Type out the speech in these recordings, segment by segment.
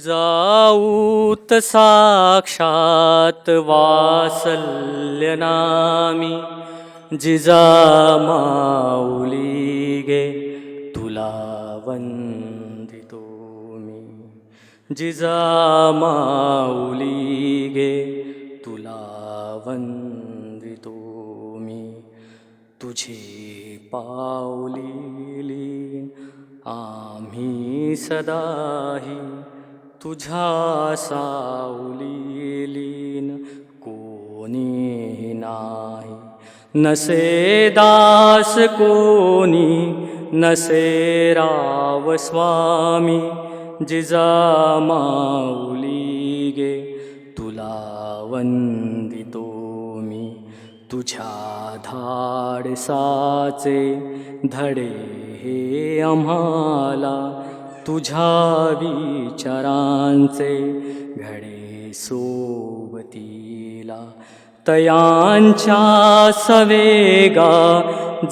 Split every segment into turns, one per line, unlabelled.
जिजाऊत साक्षात वासल्यनामी जिजामाऊली गे तुला वंदितो मी जिजामाऊली गे तुला वंदितो मी तुझे पाऊली आम्ही सदाही तुझ्या सावलीलीन कोणी नाही नसे दास कोणी नसे राव स्वामी जिजामाऊली गे तुला वंदितो मी तुझ्या धाडसाचे धडे हे आम्हाला तुझ्या विचारांचे घडे सोबतीला तयांच्या सवेगा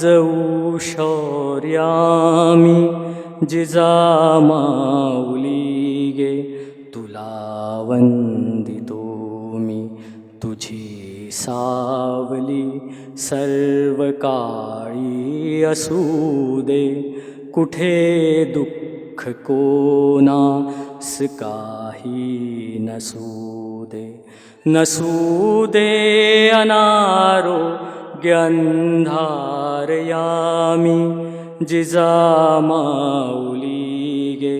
जाऊ शौर्यामी जिजामाऊली गे तुला वंदितो मी तुझी सावली सर्व काळी असू दे कुठे दुःख कोणास काही नसू दे अनारोग्य अंधार यामी जिजामाऊली गे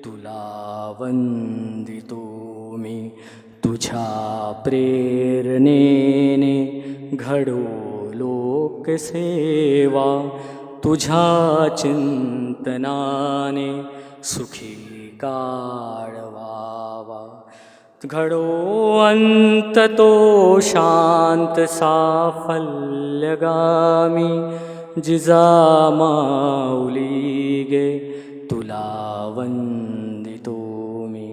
तुला वंदितो मी तुझ्या प्रेरणेने घडो लोकसेवा तुझ्या चिंतनाने सुखी काळ व्हावा घडो अंत तो शांत साफल्यगामी जिजामाऊली गे तुला वंदितो मी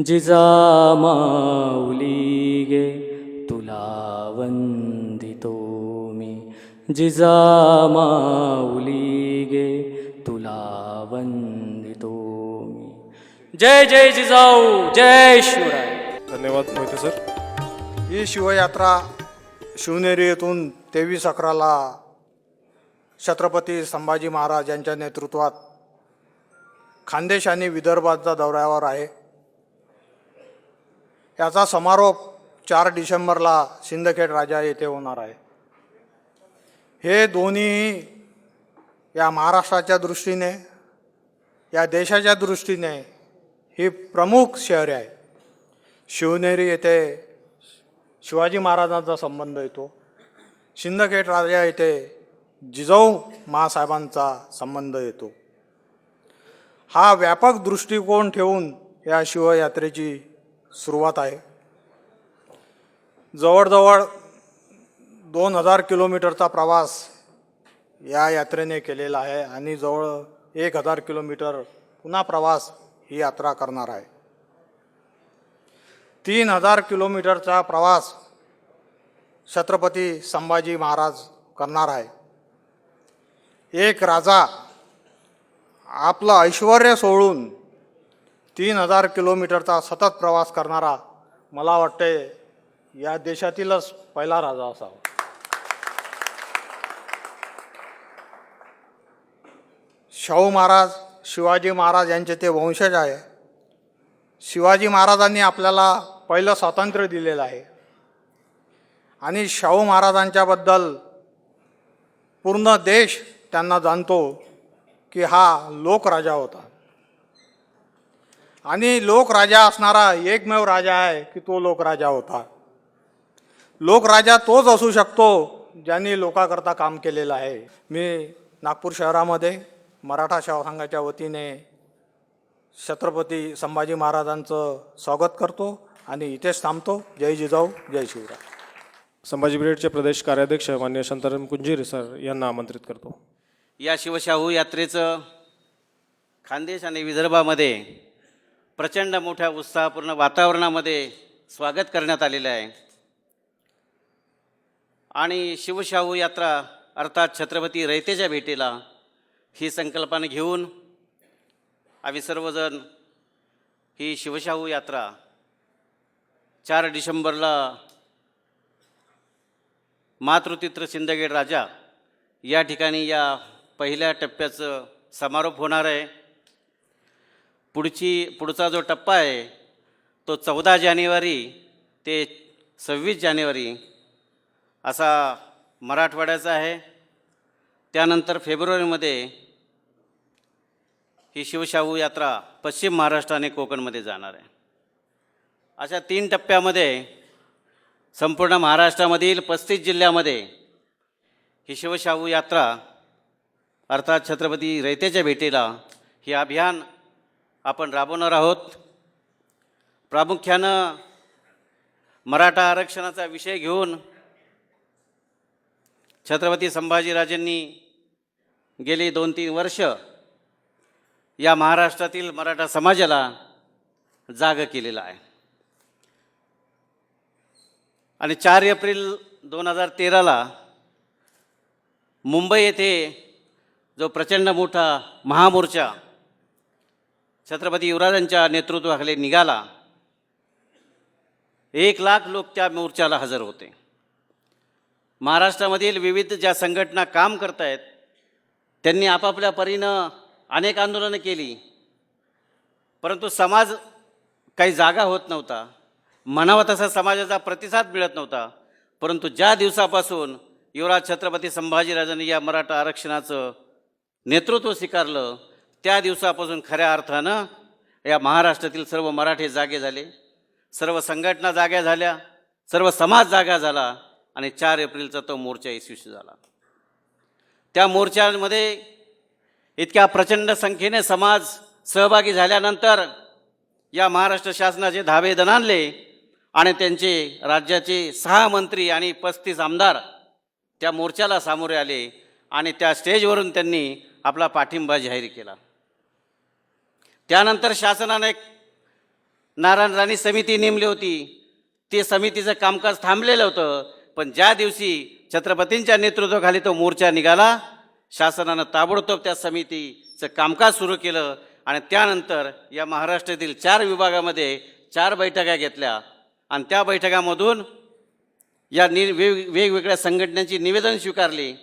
जिजामाऊली गे तुला वंदितो मी जिजामाऊली गे तुला वंदितो मी जय जय जिजाऊ जय शिवराय.
धन्यवाद मोहिते सर.
ही शिवयात्रा शिवनेरी येथून 23/11ला छत्रपती संभाजी महाराज यांच्या नेतृत्वात खानदेश आणि विदर्भाच्या दौऱ्यावर आहे. याचा समारोप 4 डिसेंबरला सिंदखेड राजा येथे होणार आहे. हे दोन्ही या महाराष्ट्राच्या दृष्टीने या देशाच्या दृष्टीने ही प्रमुख शहरे आहे. शिवनेरी येथे शिवाजी महाराजांचा संबंध येतो. सिंदखेड राजा येथे जिजाऊ महासाहेबांचा संबंध येतो. हा व्यापक दृष्टिकोन ठेवून या शिवयात्रेची सुरुवात आहे. जवळजवळ 2000 किलोमीटरचा प्रवास या यात्रेने केलेला आहे आणि जवळ 1000 किलोमीटर पुन्हा प्रवास ही यात्रा करणार आहे. 3000 किलोमीटरचा प्रवास छत्रपती संभाजी महाराज करणार आहे. एक राजा आपलं ऐश्वर्य सोडून 3000 किलोमीटरचा सतत प्रवास करणारा मला वाटते या देशातीलच पहिला राजा असावा. शाहू महाराज शिवाजी महाराज यांचे ते वंशज आहे. शिवाजी महाराजांनी आपल्याला पहिलं स्वातंत्र्य दिलेलं आहे आणि शाहू महाराजांच्याबद्दल पूर्ण देश त्यांना जाणतो की हा लोकराजा होता आणि लोकराजा असणारा एकमेव राजा आहे की तो लोकराजा होता. लोकराजा तोच असू शकतो ज्यांनी लोकांकरता काम केलेलं आहे. मी नागपूर शहरामध्ये मराठा सेवा संघाच्या वतीने छत्रपती संभाजी महाराजांचं स्वागत करतो आणि इथेच थांबतो. जय जिजाऊ जय शिवराय.
संभाजी ब्रिगेडचे प्रदेश कार्याध्यक्ष माननीय शांताराम कुंजीर सर यांना आमंत्रित करतो.
या शिवशाहू यात्रेचं खानदेश आणि विदर्भामध्ये प्रचंड मोठ्या उत्साहपूर्ण वातावरणामध्ये स्वागत करण्यात आलेलं आहे. आणि शिवशाहू यात्रा अर्थात छत्रपती रयतेच्या भेटीला ही संकल्पना घेऊन आम्ही सर्वजण ही शिवशाहू यात्रा 4 डिसेंबरला मातृतीर्थ सिंदखेड राजा या ठिकाणी या पहिल्या टप्प्याचं समारोप होणार आहे. पुढचा जो टप्पा आहे तो 14 जानेवारी ते 26 जानेवारी असा मराठवाड्याचा आहे. त्यानंतर फेब्रुवारीमध्ये ही शिवशाहू यात्रा पश्चिम महाराष्ट्र आणि कोकणमध्ये जाणार आहे. अशा 3 टप्प्यामध्ये संपूर्ण महाराष्ट्रामधील 35 जिल्ह्यामध्ये ही शिवशाहू यात्रा अर्थात छत्रपती रयतेच्या भेटीला हे अभियान आपण राबवणार आहोत. प्रामुख्यानं मराठा आरक्षणाचा विषय घेऊन छत्रपती संभाजीराजांनी गेली 2-3 वर्ष या महाराष्ट्रातील मराठा समाजाला जागं केलेलं आहे. आणि 4 एप्रिल 2013ला मुंबई येथे जो प्रचंड मोठा महामोर्चा छत्रपती युवराजांच्या नेतृत्वाखाली निघाला, 1 लाख लोक त्या मोर्चाला हजर होते. महाराष्ट्रामधील विविध ज्या संघटना काम करत आहेत त्यांनी आपापल्या परीनं अनेक आंदोलनं केली, परंतु समाज काही जागा होत नव्हता, म्हणावा तसा समाजाचा प्रतिसाद मिळत नव्हता. परंतु ज्या दिवसापासून युवराज छत्रपती संभाजीराजांनी या मराठा आरक्षणाचं नेतृत्व स्वीकारलं त्या दिवसापासून खऱ्या अर्थानं या महाराष्ट्रातील सर्व मराठे जागे झाले, सर्व संघटना जाग्या झाल्या, सर्व समाज जागा झाला आणि 4 एप्रिलचा तो मोर्चा यशस्वी झाला. त्या मोर्चामध्ये इतक्या प्रचंड संख्येने समाज सहभागी झाल्यानंतर या महाराष्ट्र शासनाचे धाबे दणाणले आणि त्यांचे राज्याचे 6 मंत्री आणि 35 आमदार त्या मोर्चाला सामोरे आले आणि त्या स्टेजवरून त्यांनी आपला पाठिंबा जाहीर केला. त्यानंतर शासनाने एक नारायण राणे समिती नेमली होती. ते समितीचं कामकाज थांबलेलं होतं, पण ज्या दिवशी छत्रपतींच्या नेतृत्वाखाली तो मोर्चा निघाला, शासनानं ताबडतोब त्या समितीचं कामकाज सुरू केलं आणि त्यानंतर या महाराष्ट्रातील 4 विभागामध्ये 4 बैठका घेतल्या आणि त्या बैठकामधून या वेगवेगळ्या संघटनांची निवेदन स्वीकारली.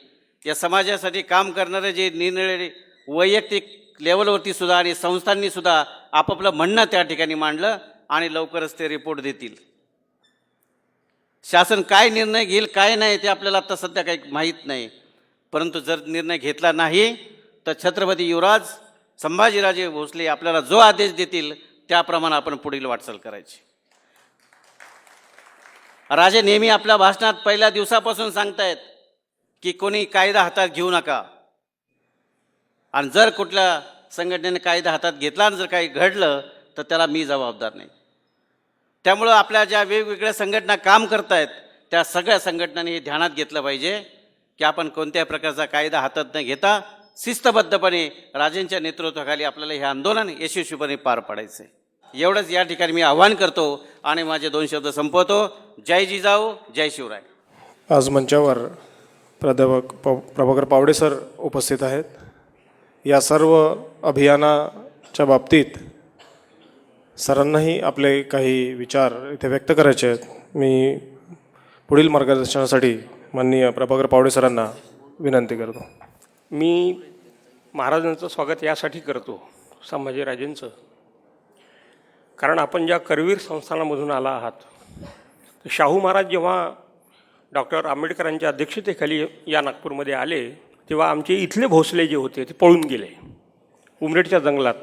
या समाजासाठी काम करणारे जे निर्णय वैयक्तिक लेवलवरती सुद्धा आणि संस्थांनी सुद्धा आपापलं म्हणणं त्या ठिकाणी मांडलं आणि लवकरच ते रिपोर्ट देतील. शासन काय निर्णय घेईल काय नाही ते आपल्याला आता सध्या काही माहीत नाही, परंतु जर निर्णय घेतला नाही तर छत्रपती युवराज संभाजीराजे भोसले आपल्याला जो आदेश देतील त्याप्रमाणे आपण पुढील वाटचाल करायची. राजे नेहमी आपल्या भाषणात पहिल्या दिवसापासून सांगतायत की कोणी कायदा हातात घेऊ नका, आणि जर कुठल्या संघटनेने कायदा हातात घेतला आणि जर काही घडलं तर त्याला मी जबाबदार नाही. त्यामुळं आपल्या ज्या वेगवेगळ्या संघटना काम करत आहेत त्या सगळ्या संघटनांनी हे ध्यानात घेतलं पाहिजे की आपण कोणत्याही प्रकारचा कायदा हातात न घेता शिस्तबद्धपणे राजेंच्या नेतृत्वाखाली आपल्याला हे आंदोलन यशस्वीपणे पार पाडायचं आहे. एवढंच या ठिकाणी मी आवाहन करतो आणि माझे 2 शब्द संपवतो. जय जिजाऊ, जय शिवराय.
आज मंचावर प्राध्यापक प्रभाकर पावडे सर उपस्थित आहेत. या सर्व अभियानाच्या बाबतीत सरांनाही आपले काही विचार इथे व्यक्त करायचे आहेत. मी पुढील मार्गदर्शनासाठी माननीय प्रभाकर पावडे सरांना विनंती करतो.
मी महाराजांचं स्वागत यासाठी करतो, संभाजीराजेंचं, कारण आपण ज्या करवीर संस्थानामधून आला आहात, शाहू महाराज जेव्हा डॉक्टर आंबेडकरांच्या अध्यक्षतेखाली या नागपूरमध्ये आले तेव्हा आमचे इथले भोसले जे होते ते पळून गेले उमरेडच्या जंगलात.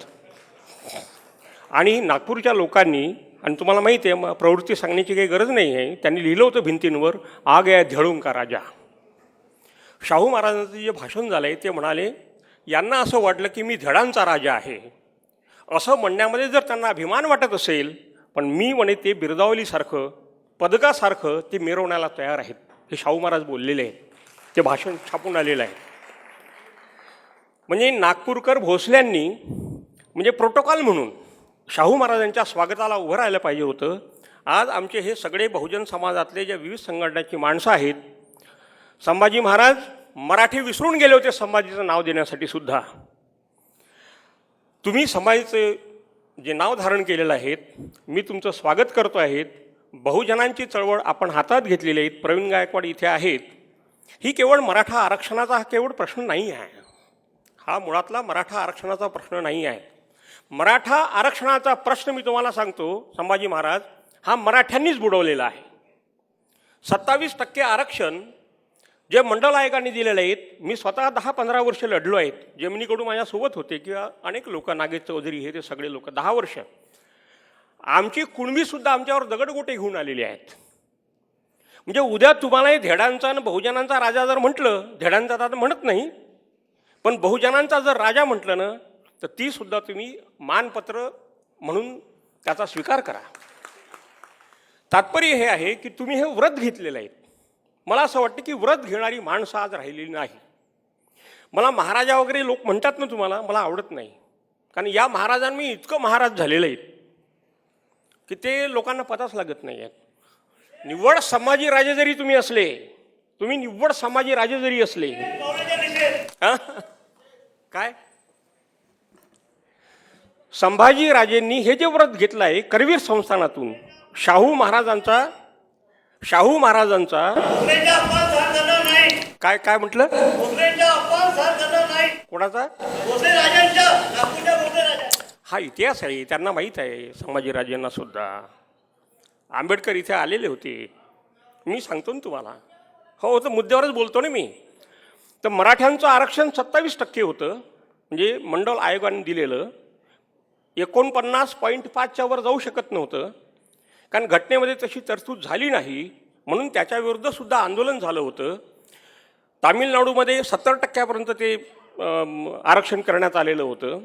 आणि नागपूरच्या लोकांनी, आणि तुम्हाला माहिती आहे प्रवृत्ती सांगण्याची काही गरज नाही आहे, त्यांनी लिहिलं होतं भिंतींवर, आ गया धडून का राजा. शाहू महाराजांचं जे भाषण झालं आहे ते म्हणाले यांना असं वाटलं की मी धडांचा राजा आहे. असं म्हणण्यामध्ये जर त्यांना अभिमान वाटत असेल, पण मी म्हणे ते बिरदावलीसारखं पदकासारखं ते मिरवण्याला तयार आहेत. हे शाहू महाराज बोललेले आहेत, ते भाषण छापून आलेलं आहे. म्हणजे नागपूरकर भोसल्यांनी म्हणजे प्रोटोकॉल म्हणून शाहू महाराजांच्या स्वागताला उभं राहायला पाहिजे होतं. आज आमचे हे सगळे बहुजन समाजातले ज्या विविध संघटनाची माणसं आहेत, संभाजी महाराज मराठी विसरून गेले होते संभाजीचं नाव देण्यासाठी सुद्धा. तुम्ही संभाजीचे जे नाव धारण केलेलं आहे मी तुमचं स्वागत करतो आहे. बहुजनांची चळवळ आपण हातात घेतलेली आहे. प्रवीण गायकवाड इथे आहेत. ही केवळ मराठा आरक्षणाचा हा केवळ प्रश्न नाही आहे. हा मुळातला मराठा आरक्षणाचा प्रश्न नाही आहे. मराठा आरक्षणाचा प्रश्न मी तुम्हाला सांगतो संभाजी महाराज, हा मराठ्यांनीच बुडवलेला आहे. 27% आरक्षण जे मंडल आयोगाने दिलेले आहेत, मी स्वतः 10-15 वर्ष लढलो आहेत. जमिनीकडून माझ्यासोबत होते किंवा अनेक लोक, नागेश चौधरी हे ते सगळे लोक 10 वर्ष. आमची कुणबीसुद्धा आमच्यावर दगडगोटे घेऊन आलेली आहेत. म्हणजे उद्या तुम्हाला धेडांचा आणि बहुजनांचा राजा जर म्हटलं, धेडांचा तर म्हणत नाही, पण बहुजनांचा जर राजा म्हटलं ना, तर तीसुद्धा तुम्ही मानपत्र म्हणून त्याचा स्वीकार करा. तात्पर्य हे आहे की तुम्ही हे व्रत घेतलेलं आहे. मला असं वाटतं की व्रत घेणारी माणसं आज राहिलेली नाही. मला महाराजा वगैरे लोक म्हणतात ना तुम्हाला, मला आवडत नाही. कारण या महाराजांनी इतकं महाराज झालेलं आहेत की ते लोकांना पताच लागत नाही आहेत. निव्वळ संभाजी राजे जरी तुम्ही असले, तुम्ही निव्वळ संभाजी राजे जरी असले, काय संभाजी राजेंनी हे जे व्रत घेतलं आहे करवीर संस्थानातून, शाहू महाराजांचा काय काय म्हटलं, कोणाचा हा इतिहास आहे, त्यांना माहीत आहे. संभाजीराजेंना सुद्धा आंबेडकर इथे आलेले होते. मी सांगतो ना तुम्हाला, हो तर मुद्द्यावरच बोलतो ना मी. तर मराठ्यांचं आरक्षण 27% होतं, म्हणजे मंडल आयोगाने दिलेलं. 49.5च्या वर जाऊ शकत नव्हतं, कारण घटनेमध्ये तशी तरतूद झाली नाही, म्हणून त्याच्याविरुद्ध सुद्धा आंदोलन झालं होतं. तामिळनाडूमध्ये 70% ते आरक्षण करण्यात आलेलं होतं.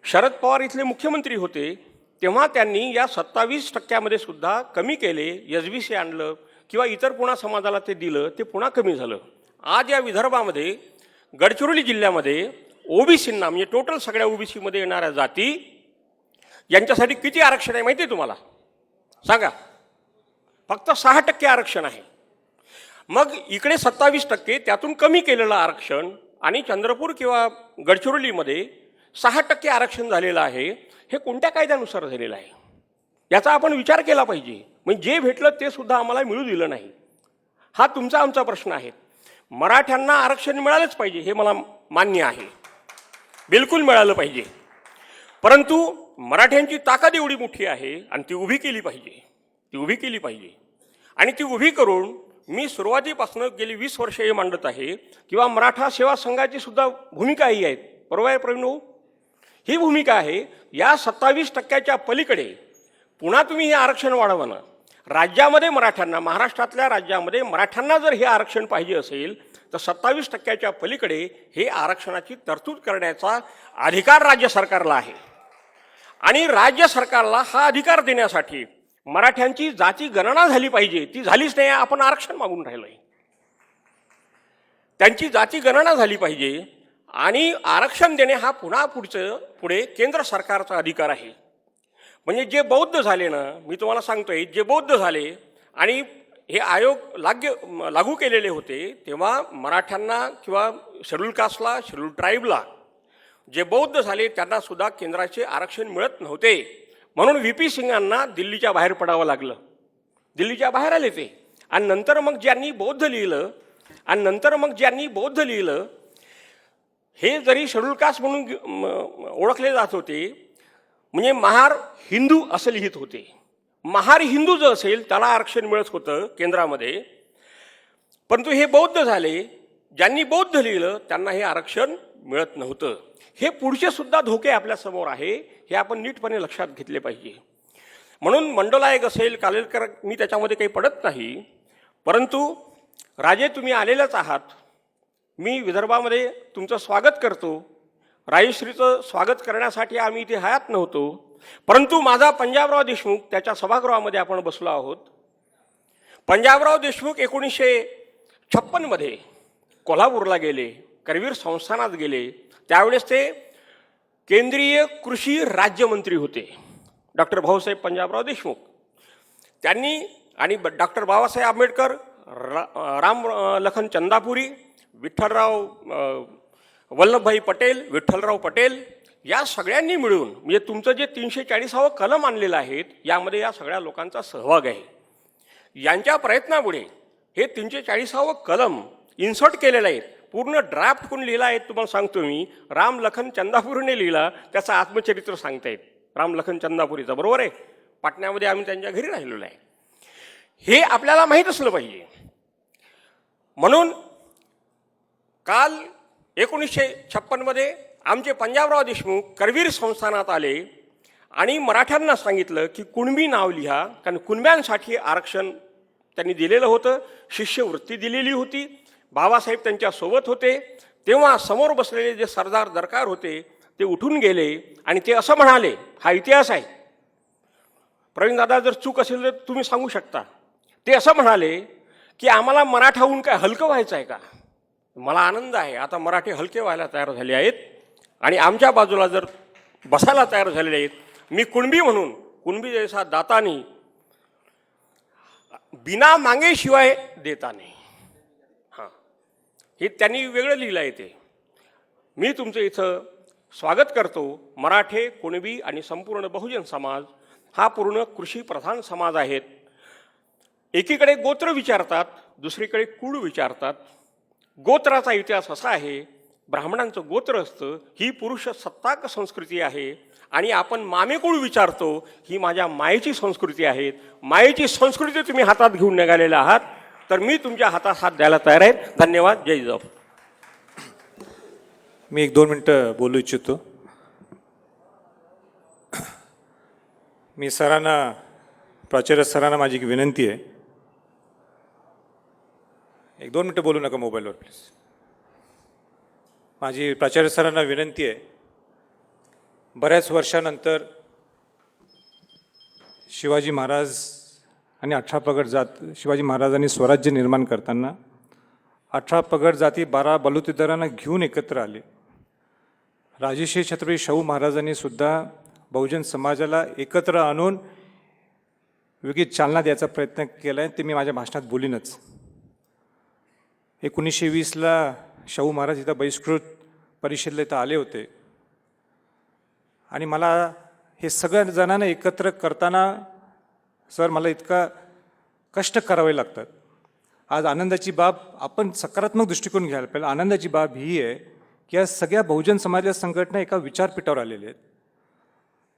शरद पवार इथले मुख्यमंत्री होते, तेव्हा त्यांनी या 27%मध्ये सुद्धा कमी केले. SBC आणलं किंवा इतर पुन्हा समाजाला ते दिलं, ते पुन्हा कमी झालं. आज या विदर्भामध्ये गडचिरोली जिल्ह्यामध्ये ओबीसींना, म्हणजे टोटल सगळ्या ओबीसीमध्ये येणाऱ्या जाती, यांच्यासाठी किती आरक्षण आहे माहिती आहे तुम्हाला? सांगा. फक्त 6% आरक्षण आहे. मग इकडे 27%, त्यातून कमी केलेलं आरक्षण, आणि चंद्रपूर किंवा गडचिरोलीमध्ये 6% आरक्षण झालेलं आहे. हे कोणत्या कायद्यानुसार झालेलं आहे याचा आपण विचार केला पाहिजे. म्हणजे जे भेटलं ते सुद्धा आम्हाला मिळू दिलं नाही. हा तुमचा आमचा प्रश्न आहे. मराठ्यांना आरक्षण मिळालंच पाहिजे हे मला मान्य आहे, बिलकुल मिळालं पाहिजे. परंतु मराठ्यांची ताकद एवढी मोठी आहे आणि ती उभी केली पाहिजे. आणि ती उभी करून मी सुरुवातीपासून गेली 20 वर्ष हे मांडत आहे किंवा मराठा सेवा संघाची सुद्धा भूमिका ही आहे. बरोबर आहे प्रवीण भाऊ? ही भूमिका आहे. या 27%च्या पलीकडे पुन्हा तुम्ही हे आरक्षण वाढवणं. राज्यामध्ये मराठ्यांना, महाराष्ट्रातल्या राज्यामध्ये मराठ्यांना जर हे आरक्षण पाहिजे असेल तर 27%च्या पलीकडे हे आरक्षणाची तरतूद करण्याचा अधिकार राज्य सरकारला आहे. आणि राज्य सरकारला हा अधिकार देण्यासाठी मराठ्यांची जाती गणना झाली पाहिजे. ती झालीच नाही, आपण आरक्षण मागून राहिलोय. त्यांची जाती गणना झाली पाहिजे आणि आरक्षण देणे हा पुढे केंद्र सरकारचा अधिकार आहे. म्हणजे जे बौद्ध झाले ना, मी तुम्हाला सांगतोय, जे बौद्ध झाले आणि हे आयोग लागू केलेले होते, तेव्हा मराठ्यांना किंवा शेड्यूल कास्टला, शेड्यूल ट्राईबला जे बौद्ध झाले त्यांना सुद्धा केंद्राचे आरक्षण मिळत नव्हते. म्हणून VP सिंगांना दिल्लीच्या बाहेर पडावं लागलं. दिल्लीच्या बाहेर आले ते. आणि नंतर मग ज्यांनी बौद्ध लिहिलं, हे जरी शेड्यूल कास्ट म्हणून ओळखले जात होते, म्हणजे महार हिंदू असं लिहित होते. महार हिंदू जो असेल त्याला आरक्षण मिळत होतं केंद्रामध्ये. परंतु हे बौद्ध झाले, ज्यांनी बौद्ध लिहिलं त्यांना हे आरक्षण मिळत नव्हतं. हे पुढचे सुद्धा धोके आपल्यासमोर आहे, हे आपण नीटपणे लक्षात घेतले पाहिजे. म्हणून मंडल आयोग असेल, कालेलकर, मी त्याच्यामध्ये काही पडत नाही. परंतु राजे तुम्ही आलेलेच आहात. मी विदर्भामध्ये तुमचं स्वागत करतो. राजश्रीचं स्वागत करण्यासाठी आम्ही इथे हयात नव्हतो, परंतु माझा पंजाबराव देशमुख त्याच्या सभागृहामध्ये आपण बसलो आहोत. पंजाबराव देशमुख 1956मध्ये कोल्हापूरला गेले, करवीर संस्थानात गेले. त्यावेळेस ते केंद्रीय कृषी राज्यमंत्री होते, डॉक्टर भाऊसाहेब पंजाबराव देशमुख. त्यांनी आणि डॉक्टर बाबासाहेब आंबेडकर, राम लखन चंदापुरी, विठ्ठलराव वल्लभभाई पटेल, विठ्ठलराव पटेल या सगळ्यांनी मिळून म्हणजे तुमचं जे 340वे कलम आणलेलं आहे यामध्ये या सगळ्या लोकांचा सहभाग आहे. यांच्या प्रयत्नामुळे हे 340वे कलम इन्सर्ट केलेलं आहे. पूर्ण ड्राफ्ट कोण लिहिला आहे तुम्हाला सांगतो मी. राम लखन चंदापुरीने लिहिला. त्याचं आत्मचरित्र सांगतायत राम लखन चंदापुरीचं. बरोबर आहे. पाटण्यामध्ये आम्ही त्यांच्या घरी राहिलेलो आहे. हे आपल्याला माहीत असलं पाहिजे. म्हणून काल 1956मध्ये आमचे पंजाबराव देशमुख करवीर संस्थानात आले आणि मराठ्यांना सांगितलं की कुणबी नाव लिहा, कारण कुणब्यांसाठी आरक्षण त्यांनी दिलेलं होतं. शिष्यवृत्ती दिलेली होती. बाबासाहेब त्यांच्यासोबत होते. तेव्हा समोर बसलेले जे सरदार दरकार होते ते उठून गेले आणि ते असं म्हणाले, हा इतिहास आहे, प्रवीणदादा जर चूक असेल तर तुम्ही सांगू शकता. ते असं म्हणाले की आम्हाला मराठाहून काय हलकं व्हायचं आहे का? मला आनंद आहे, आता मराठी हलके व्हायला तयार झाले आहेत आणि आमच्या बाजूला जर बसायला तयार झालेले आहेत. मी कुणबी म्हणून, कुणबी जैसा दाता नाही, बिना मागे शिवाय देता नाही. हां, हे त्यांनी वेगळं लिहिलं आहे. ते मी तुमचं इथं स्वागत करतो. मराठे, कुणबी आणि संपूर्ण बहुजन समाज हा पूर्ण कृषीप्रधान समाज आहेत. एकीकडे गोत्र विचारतात, दुसरीकडे कुळ विचारतात. गोत्राचा इतिहास असा आहे, ब्राह्मणांचं गोत्र असतं, ही पुरुष सत्ताक संस्कृती आहे. आणि आपण मामेकुळ विचारतो, ही माझ्या मायेची संस्कृती आहे. मायेची संस्कृती तुम्ही हातात घेऊन निघालेला आहात, तर मी तुमच्या हातात हात द्यायला तयार आहे. धन्यवाद. जय जिजाऊ.
मी 1-2 मिनटं बोलू इच्छितो. मी सरांना, प्राचार्य सरांना माझी एक विनंती आहे. 1-2 मिनटं बोलू नका मोबाईलवर प्लीज. माझी प्राचार्य सरांना विनंती आहे. बऱ्याच वर्षानंतर शिवाजी महाराज आणि 18 पगड जात, शिवाजी महाराजांनी स्वराज्य निर्माण करताना 18 पगड जाती 12 बलुतेदारांना घेऊन एकत्र आले. राजर्षी छत्रपती शाहू महाराजांनी सुद्धा बहुजन समाजाला एकत्र आणून वेगळी चालना द्यायचा प्रयत्न केला आहे. ते मी माझ्या भाषणात बोलीनच. 1920ला शाहू महाराज इथं बहिष्कृत परिषदेला इथं आले होते आणि मला हे सगळ्या जणांना एकत्र करताना सर मला इतका कष्ट करावे लागतात. आज आनंदाची बाब, आपण सकारात्मक दृष्टिकोन घ्यायला पाहिजे. आनंदाची बाब ही आहे की या सगळ्या बहुजन समाजाच्या संघटना एका विचारपीठावर आलेल्या आहेत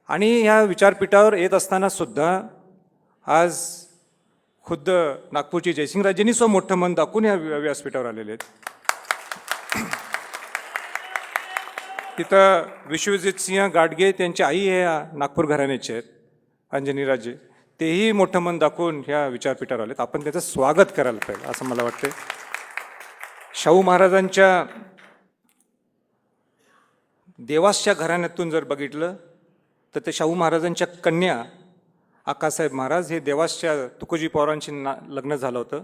आणि ह्या विचारपीठावर येत असताना सुद्धा आज खुद्द नागपूरची जयसिंगराजेंनी स्वतः मोठं मन दाखवून या व्यासपीठावर आलेले आहेत. तिथं विश्वजित सिंह गाडगे त्यांची आई हे नागपूर घराण्याचे आहेत, अंजनीराजे, तेही मोठं मन दाखवून ह्या विचारपीठावर आलेत. आपण त्याचं स्वागत करायला पाहिजे असं मला वाटतं. शाहू महाराजांच्या देवासच्या घराण्यातून जर बघितलं तर ते शाहू महाराजांच्या कन्या आकासाहेब महाराज हे देवासच्या तुकोजी पवारांशी लग्न झालं होतं.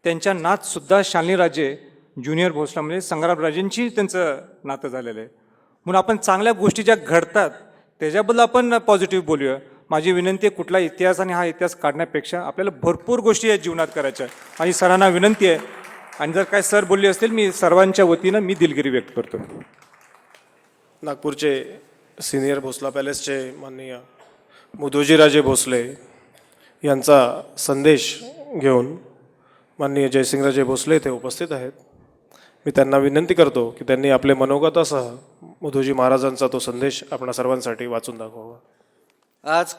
त्यांच्या नातसुद्धा शालिनीराजे ज्युनियर भोसलामध्ये संग्रामराजेंची त्यांचं नातं झालेलं आहे. म्हणून आपण चांगल्या गोष्टी ज्या घडतात त्याच्याबद्दल आपण पॉझिटिव्ह बोलूया. माझी विनंती आहे, कुठला इतिहास आणि हा इतिहास काढण्यापेक्षा आपल्याला भरपूर गोष्टी या जीवनात करायच्या. माझी सरांना विनंती आहे आणि जर काय सर बोलले असतील मी सर्वांच्या वतीनं मी दिलगिरी व्यक्त करतो.
नागपूरचे सिनियर भोसला पॅलेसचे माननीय मुदोजीराजे भोसले यांचा संदेश घेऊन माननीय जयसिंगराजे भोसले ते उपस्थित आहेत. मी त्यांना विनंती करतो की त्यांनी आपले मनोगतासह मुदोजी महाराजांचा तो संदेश आपणा सर्वांसाठी वाचून दाखवावा.
आज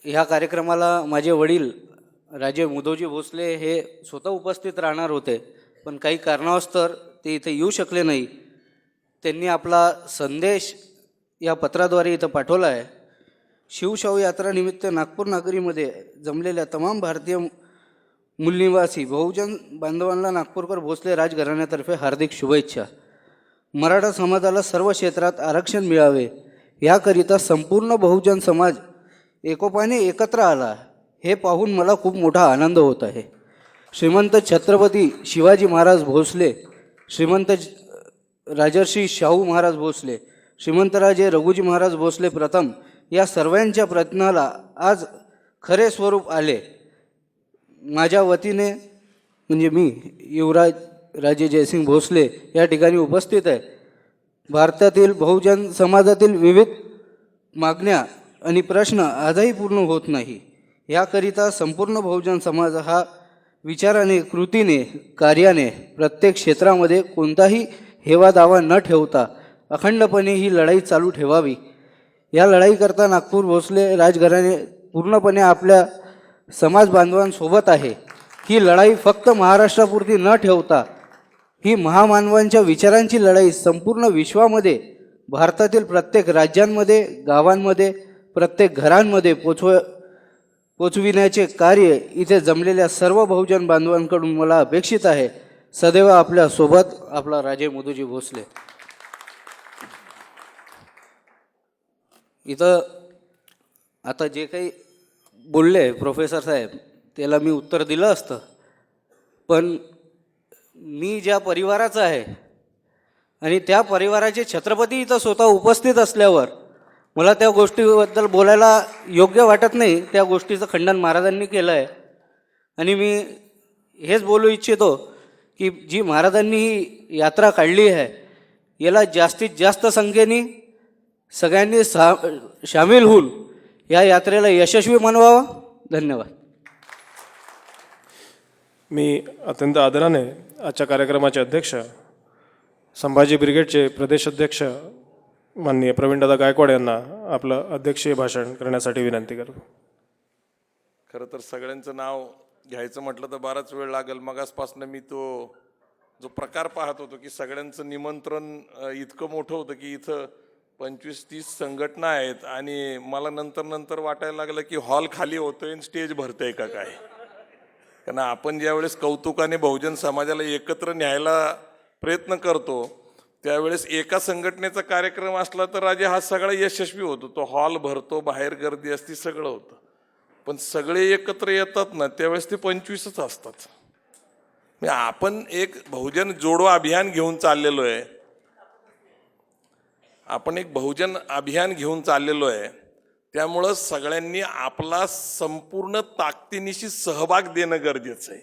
ह्या कार्यक्रमाला माझे वडील राजे मुदोजी भोसले हे स्वतः उपस्थित राहणार होते, पण काही कारणास्तव ते इथे येऊ शकले नाही. त्यांनी आपला संदेश या पत्राद्वारे इथं पाठवला आहे. शिवशाहू यात्रानिमित्त नागपूर नगरीमध्ये जमलेल्या तमाम भारतीय मूलनिवासी बहुजन बांधवांना नागपूरकर भोसले राजघराण्यातर्फे हार्दिक शुभेच्छा. मराठा समाजाला सर्व क्षेत्रात आरक्षण मिळावे याकरिता संपूर्ण बहुजन समाज एकोपाने एकत्र आला हे पाहून मला खूप मोठा आनंद होत आहे. श्रीमंत छत्रपती शिवाजी महाराज भोसले, श्रीमंत राजर्षी शाहू महाराज भोसले, श्रीमंतराजे रघुजी महाराज भोसले प्रथम या सर्वांच्या प्रयत्नाला आज खरे स्वरूप आले. माझ्या वतीने म्हणजे मी युवराज राजे जयसिंग भोसले या ठिकाणी उपस्थित आहे. भारतातील बहुजन समाजातील विविध मागण्या आणि प्रश्न आजही पूर्ण होत नाही. याकरिता संपूर्ण बहुजन समाज हा विचाराने, कृतीने, कार्याने प्रत्येक क्षेत्रामध्ये कोणताही हेवादावा न ठेवता अखंडपणे ही लढाई चालू ठेवावी. या लढाईकरता नागपूर भोसले राजघराणे पूर्णपणे आपल्या समाज बांधवांसोबत आहे. ही लढाई फक्त महाराष्ट्रापुरती न ठेवता ही महामानवांच्या विचारांची लढाई संपूर्ण विश्वामध्ये, भारतातील प्रत्येक राज्यांमध्ये, गावांमध्ये, प्रत्येक घरांमध्ये पोचविण्याचे कार्य इथे जमलेल्या सर्व बहुजन बांधवांकडून मला अपेक्षित आहे. सदैव आपल्या सोबत आपला राजे मुदोजी भोसले. इथं आता जे काही बोलले प्रोफेसर साहेब त्याला मी उत्तर दिलं असतं, पण मी ज्या परिवाराचा आहे आणि त्या परिवाराचे छत्रपती इथं स्वतः उपस्थित असल्यावर मला त्या गोष्टीबद्दल बोलायला योग्य वाटत नाही. त्या गोष्टीचं खंडन महाराजांनी केलं आहे आणि मी हेच बोलू इच्छितो की जी महाराजांनी ही यात्रा काढली आहे याला जास्तीत जास्त संख्येने सगळ्यांनी सामील होऊन या यात्रेला यशस्वी बनवावं. धन्यवाद.
मी अत्यंत आदराने आजच्या कार्यक्रमाचे अध्यक्ष, संभाजी ब्रिगेडचे प्रदेश अध्यक्ष माननीय प्रवीणदादा गायकवाड यांना आपलं अध्यक्षीय भाषण करण्यासाठी विनंती करतो.
खरं तर सगळ्यांचं नाव घ्यायचं म्हटलं तर बराच वेळ लागेल. मगासपासून मी तो जो प्रकार पाहत होतो की सगळ्यांचं निमंत्रण इतकं मोठं होतं की इथं 25-30 संघटना आहेत आणि मला नंतर वाटायला लागलं की हॉल खाली होतोय आणि स्टेज भरतंय का काय. कारण आपण ज्यावेळेस कौतुकाने बहुजन समाजाला एकत्र न्यायला प्रयत्न करतो त्यावेळेस एका संघटनेचा कार्यक्रम असला तर राजे हा सगळा यशस्वी होतो. तो हॉल भरतो, बाहेर गर्दी असते, सगळं होतं. पण सगळे एकत्र येतात ना त्यावेळेस ते 25च असतात. आपण एक बहुजन जोडो अभियान घेऊन चाललेलो आहे. आपण एक बहुजन अभियान घेऊन चाललेलो आहे. त्यामुळं सगळ्यांनी आपला संपूर्ण ताकदीनिशी सहभाग देणं गरजेचं आहे.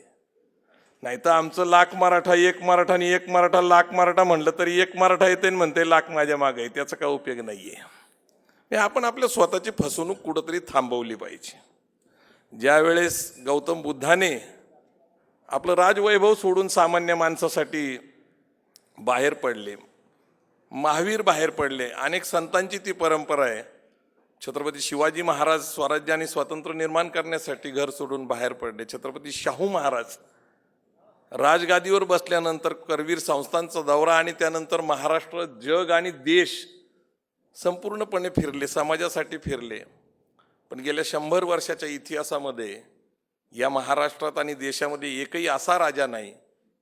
नाही तर आमचं लाख मराठा, एक मराठा आणि एक मराठा लाख मराठा म्हणलं तरी एक मराठा येते आणि म्हणते लाख माझ्या मागे आहे. त्याचा काय उपयोग नाही आहे. आपण आपल्या स्वतःची फसवणूक कुठंतरी थांबवली पाहिजे. ज्यावेळेस गौतम बुद्धाने आपलं राजवैभव सोडून सामान्य माणसासाठी बाहेर पडले, महावीर बाहेर पडले, अनेक संतांची ती परंपरा आहे. छत्रपती शिवाजी महाराज स्वराज्य आणि स्वातंत्र्य निर्माण करण्यासाठी घर सोडून बाहेर पडले. छत्रपती शाहू महाराज राजगादीवर बसल्यानंतर करवीर संस्थांचा दौरा आणि त्यानंतर महाराष्ट्र, जग आणि देश संपूर्णपणे फिरले, समाजासाठी फिरले. पण गेल्या 100 वर्षाच्या इतिहासामध्ये या महाराष्ट्रात आणि देशामध्ये एकही असा राजा नाही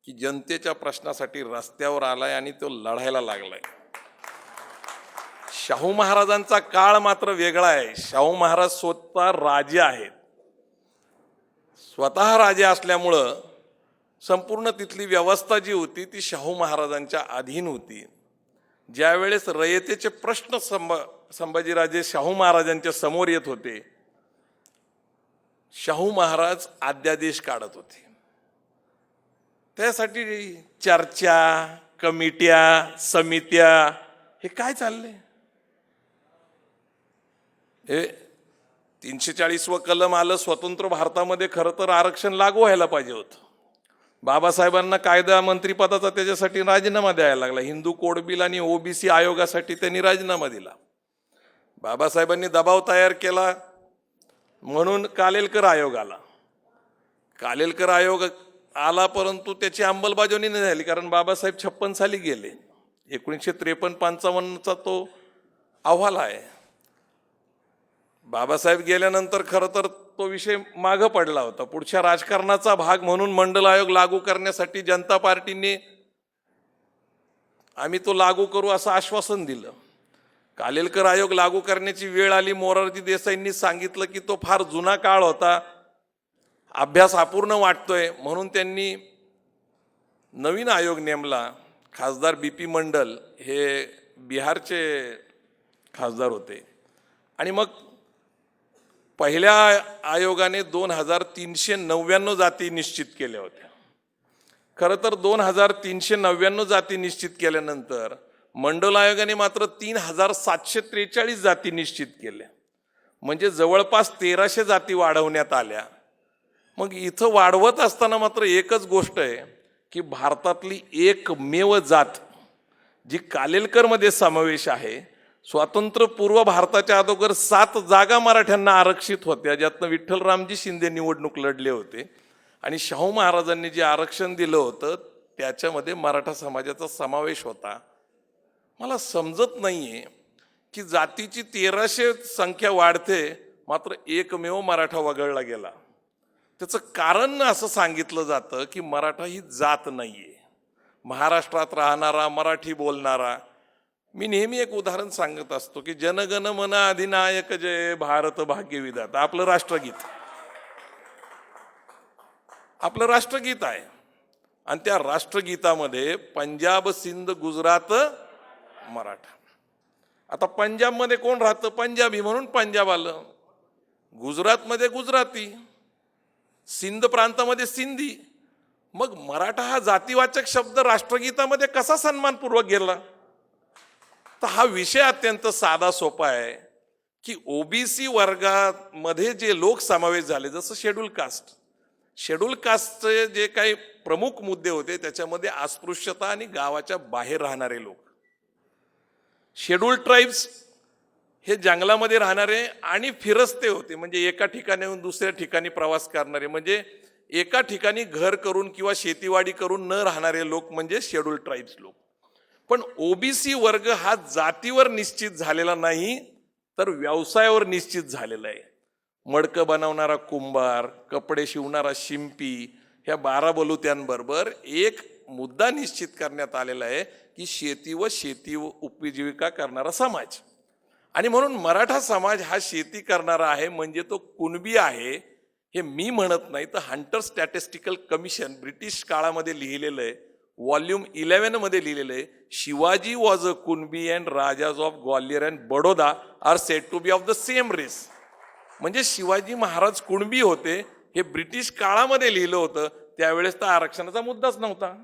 की जनतेच्या प्रश्नासाठी रस्त्यावर आलाय आणि तो लढायला लागलाय. शाहू महाराजांचा काळ मात्र वेगळा आहे. शाहू महाराज स्वतः राजे आहेत. स्वतः राजे असल्यामुळं संपूर्ण तिथली व्यवस्था जी होती ती शाहू महाराजांच्या अधीन होती. ज्यावेळेस रयतेचे प्रश्न संभाजीराजे शाहू महाराजांच्या समोर येत होते, शाहू महाराज अध्यादेश काढत होते. त्यासाठी चर्चा, कमिट्या, समित्या हे काय चालले. हे 340व कलम आलं. स्वतंत्र भारतामध्ये खरं तर आरक्षण लागू व्हायला पाहिजे होतं. बाबासाहेबांना कायदा मंत्रिपदाचा त्याच्यासाठी राजीनामा द्यायला लागला. हिंदू कोड बिल आणि ओबीसी आयोगासाठी त्यांनी राजीनामा दिला. बाबासाहेबांनी दबाव तयार केला म्हणून कालेलकर आयोग आला. कालेलकर आयोग आला परंतु त्याची अंमलबजावणी नाही झाली, कारण बाबासाहेब 56 साली गेले. 1953-55चा तो अहवाल आहे. बाबासाहेब गेल्यानंतर खरं तर तो विषय मागं पडला होता. पुढच्या राजकारणाचा भाग म्हणून मंडल आयोग लागू करण्यासाठी जनता पार्टीने आम्ही तो लागू करू असं आश्वासन दिलं. कालेलकर आयोग लागू करण्याची वेळ आली. मोरारजी देसाईंनी सांगितलं की तो फार जुना काळ होता, अभ्यास अपूर्ण वाटतोय, म्हणून त्यांनी नवीन आयोग नेमला. खासदार BP मंडल हे बिहारचे खासदार होते. आणि मग पहिल्या आयोगाने 2399 जाती निश्चित केल्या होत्या. खरं तर 2399 जाती निश्चित केल्यानंतर मंडल आयोगाने मात्र 3743 जाती निश्चित केल्या, म्हणजे जवळपास 1300 जाती वाढवण्यात आल्या. मग इथं वाढवत असताना मात्र एकच गोष्ट आहे की भारतातली एकमेव जात जी कालेलकरमध्ये समावेश आहे, स्वातंत्र्यपूर्व भारताच्या अगोदर 7 जागा मराठ्यांना आरक्षित होत्या, ज्यातनं विठ्ठलरामजी शिंदे निवडणूक लढले होते, आणि शाहू महाराजांनी जे आरक्षण दिलं होतं त्याच्यामध्ये मराठा समाजाचा समावेश होता. मला समजत नाहीये की जातीची 1300 संख्या वाढते मात्र एकमेव मराठा वगळला गेला. त्याचं कारण असं सांगितलं जातं की मराठा ही जात नाहीये, महाराष्ट्रात राहणारा मराठी बोलणारा. मी नेहमी एक उदाहरण सांगत असतो की जनगण मन अधिनायक जय भारत भाग्य विधाता आपलं राष्ट्रगीत आहे, आणि त्या राष्ट्रगीतामध्ये पंजाब सिंध गुजरात मराठा. आता पंजाबमध्ये कोण राहतं? पंजाबी, म्हणून पंजाब आलं. गुजरातमध्ये गुजराती, सिंध प्रांतामध्ये सिंधी. मग मराठा हा जातीवाचक शब्द राष्ट्रगीतामध्ये कसा सन्मानपूर्वक गेला? तर हा विषय अत्यंत साधा सोपा आहे की ओबीसी वर्गामध्ये जे लोक समावेश झाले, जसं शेड्यूल कास्टचे जे काही प्रमुख मुद्दे होते त्याच्यामध्ये अस्पृश्यता आणि गावाच्या बाहेर राहणारे लोक, शेड्यूल ट्राईब्स हे जंगलामध्ये राहणारे आणि फिरस्ते होते, म्हणजे एका ठिकाणाहून दुसऱ्या ठिकाणी प्रवास करणारे, म्हणजे एका ठिकाणी घर करून किंवा शेतीवाडी करून न राहणारे लोक म्हणजे शेड्यूल ट्राईब्स लोक. पण ओबीसी वर्ग हा जातीवर निश्चित झालेला नाही तर व्यवसायावर निश्चित झालेला आहे. मडकं बनवणारा कुंभार, कपडे शिवणारा शिंपी, ह्या 12 बलुत्यांबरोबर एक मुद्दा निश्चित करण्यात आलेला आहे की शेती व उपजीविका करणारा समाज. आणि म्हणून मराठा समाज हा शेती करणारा आहे, म्हणजे तो कुणबी आहे हे मी म्हणत नाही, तर हंटर स्टॅटिस्टिकल कमिशन ब्रिटिश काळामध्ये लिहिलेलं आहे, व्हॉल्यूम 11 मध्ये लिहिलेलं आहे, Shivaji was a Kunbi and Rajas of Gwalior and Baroda are said to be of the same race. म्हणजे शिवाजी महाराज कुणबी होते हे ब्रिटिश काळामध्ये लिहिलं होतं, त्यावेळेस तर आरक्षणाचा मुद्दाच नव्हता.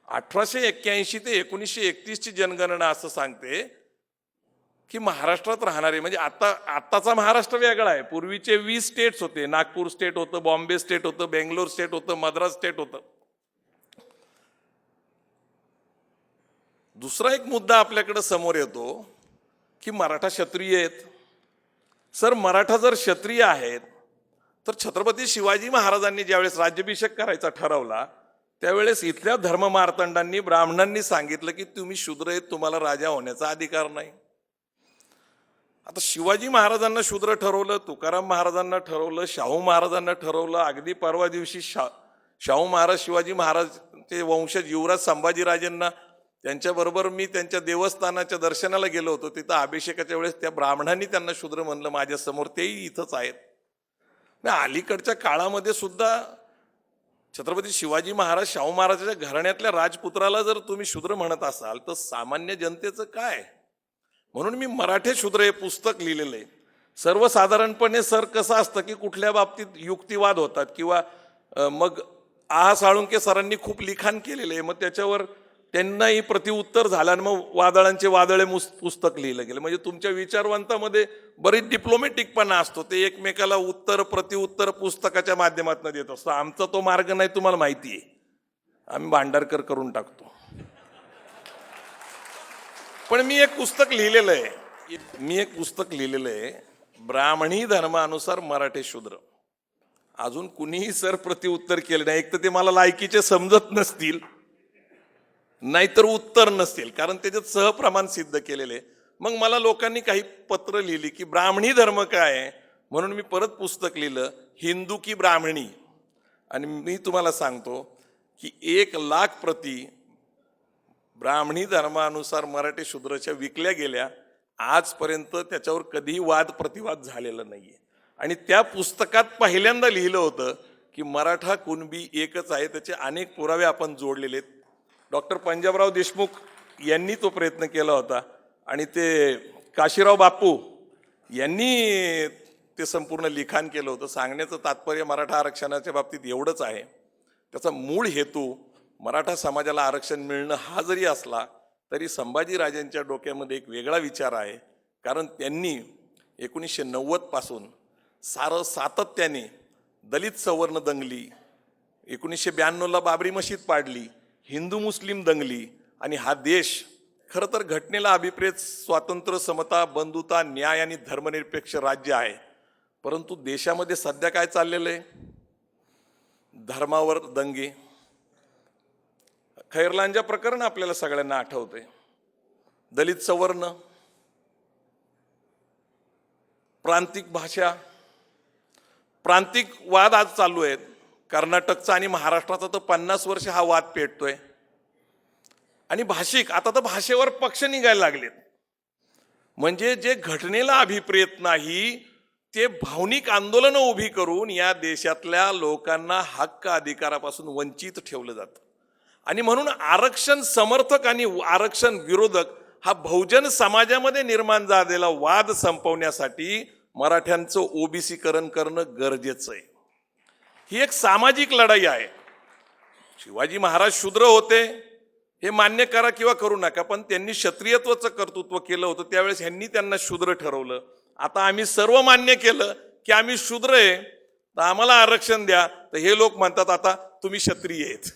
1881 ते 1931 ची जनगणना असं सांगते की महाराष्ट्रात राहणारे, म्हणजे आत्ताचा महाराष्ट्र वेगळा आहे, पूर्वीचे 20 स्टेट्स होते, नागपूर स्टेट होतं, बॉम्बे स्टेट होतं, बेंगलोर स्टेट होतं, मद्रास स्टेट होतं. दुसरा एक मुद्दा आपल्याकडे समोर येतो की मराठा क्षत्रिय आहेत. सर, मराठा जर क्षत्रिय आहेत तर छत्रपती शिवाजी महाराजांनी ज्यावेळेस राज्याभिषेक करायचा ठरवला त्यावेळेस इथल्या धर्ममार्तंडांनी ब्राह्मणांनी सांगितलं की तुम्ही शूद्र आहेत, तुम्हाला राजा होण्याचा अधिकार नाही. आता शिवाजी महाराजांना शूद्र ठरवलं, तुकाराम महाराजांना ठरवलं, शाहू महाराजांना ठरवलं. अगदी परवा दिवशी शाहू महाराज शिवाजी महाराजचे वंशज युवराज संभाजीराजेंना त्यांच्याबरोबर मी त्यांच्या देवस्थानाच्या दर्शनाला गेलो होतो. तिथं अभिषेकाच्या वेळेस त्या ब्राह्मणांनी त्यांना शूद्र म्हणलं माझ्यासमोर, तेही इथंच आहेत. अलीकडच्या काळामध्ये सुद्धा छत्रपती शिवाजी महाराज शाहू महाराजांच्या घराण्यातल्या राजपुत्राला जर तुम्ही शूद्र म्हणत असाल तर सामान्य जनतेचं काय? म्हणून मी मराठे शूद्र हे पुस्तक लिहिलेलं आहे. सर्वसाधारणपणे सर कसं असतं की कुठल्या बाबतीत युक्तिवाद होतात किंवा मग साळुंके सरांनी खूप लिखाण केलेलं आहे, मग त्याच्यावर त्यांनाही प्रतिउत्तर झालं आणि मग वादळांचे वादळे पुस्तक लिहिलं गेलं. म्हणजे तुमच्या विचारवंतामध्ये बरीच डिप्लोमॅटिकपणा असतो, ते एकमेकाला उत्तर प्रतिउत्तर पुस्तकाच्या माध्यमातून देत असतो. आमचा तो मार्ग नाही, तुम्हाला माहिती आहे, आम्ही भांडारकर करून टाकतो. पण मी एक पुस्तक लिहिलेलं आहे, ब्राह्मणी धर्मानुसार मराठे शूद्र. अजून कुणीही सर प्रतिउत्तर केलं नाही. एक तर ते मला लायकीचे समजत नसतील, नाहीतर उत्तर नसतील, कारण त्याच्यात सहप्रमाण सिद्ध केलेले. मग मला लोकांनी काही पत्र लिहिली की ब्राह्मणी धर्म काय आहे, म्हणून मी परत पुस्तक लिहिलं हिंदू की ब्राह्मणी. आणि मी तुम्हाला सांगतो की 1,00,000 प्रती ब्राह्मणी धर्मानुसार मराठी शूद्राच्या विकल्या गेल्या. आजपर्यंत त्याच्यावर कधीही वाद प्रतिवाद झालेला नाहीये. आणि त्या पुस्तकात पहिल्यांदा लिहिलं होतं की मराठा कुणबी एकच आहे. त्याचे अनेक पुरावे आपण जोडलेले आहेत. डॉक्टर पंजाबराव देशमुख यांनी तो प्रयत्न केला होता आणि ते काशीराव बापू यांनी ते संपूर्ण लिखाण केलं होतं. सांगण्याचं तात्पर्य मराठा आरक्षणाच्या बाबतीत एवढंच आहे, त्याचा मूळ हेतू मराठा समाजाला आरक्षण मिळणं हा जरी असला तरी संभाजीराजांच्या डोक्यामध्ये एक वेगळा विचार आहे. कारण त्यांनी 1990 पासून सातत्याने दलित सवर्ण दंगली, 1992ला बाबरी मशीद पाडली, हिंदू मुस्लिम दंगली, आणि हा देश खरं तर घटनेला अभिप्रेत स्वातंत्र्य, समता, बंधुता, न्याय आणि धर्मनिरपेक्ष राज्य आहे. परंतु देशामध्ये सध्या काय चाललेलं आहे? धर्मावर दंगे. खैरलांजा प्रकरण आपल्याला सगळ्यांना आठवते. दलित सवर्ण, प्रांतिक भाषा, प्रांतिक वाद आज चालू आहेत. कर्नाटकचा आणि महाराष्ट्राचा तर 50 वर्ष हा वाद पेटतोय. आणि भाषिक, आता तर भाषेवर पक्ष निघायला लागलेत. म्हणजे जे घटनेला अभिप्रेत नाही ते भावनिक आंदोलनं उभी करून या देशातल्या लोकांना हक्क अधिकारापासून वंचित ठेवलं जातं. आणि म्हणून आरक्षण समर्थक आणि आरक्षण विरोधक हा बहुजन समाजामध्ये निर्माण झालेला वाद संपवण्यासाठी मराठ्यांचं ओबीसीकरण करणं गरजेचं आहे. ही एक सामाजिक लढाई आहे. शिवाजी महाराज शूद्र होते हे मान्य करा किंवा करू नका, पण त्यांनी क्षत्रियत्वाचं कर्तृत्व केलं होतं. त्यावेळेस ह्यांनी त्यांना शूद्र ठरवलं. आता आम्ही सर्व मान्य केलं की आम्ही शूद्र आहे, तर आम्हाला आरक्षण द्या. तर हे लोक म्हणतात आता तुम्ही क्षत्रिय आहेत.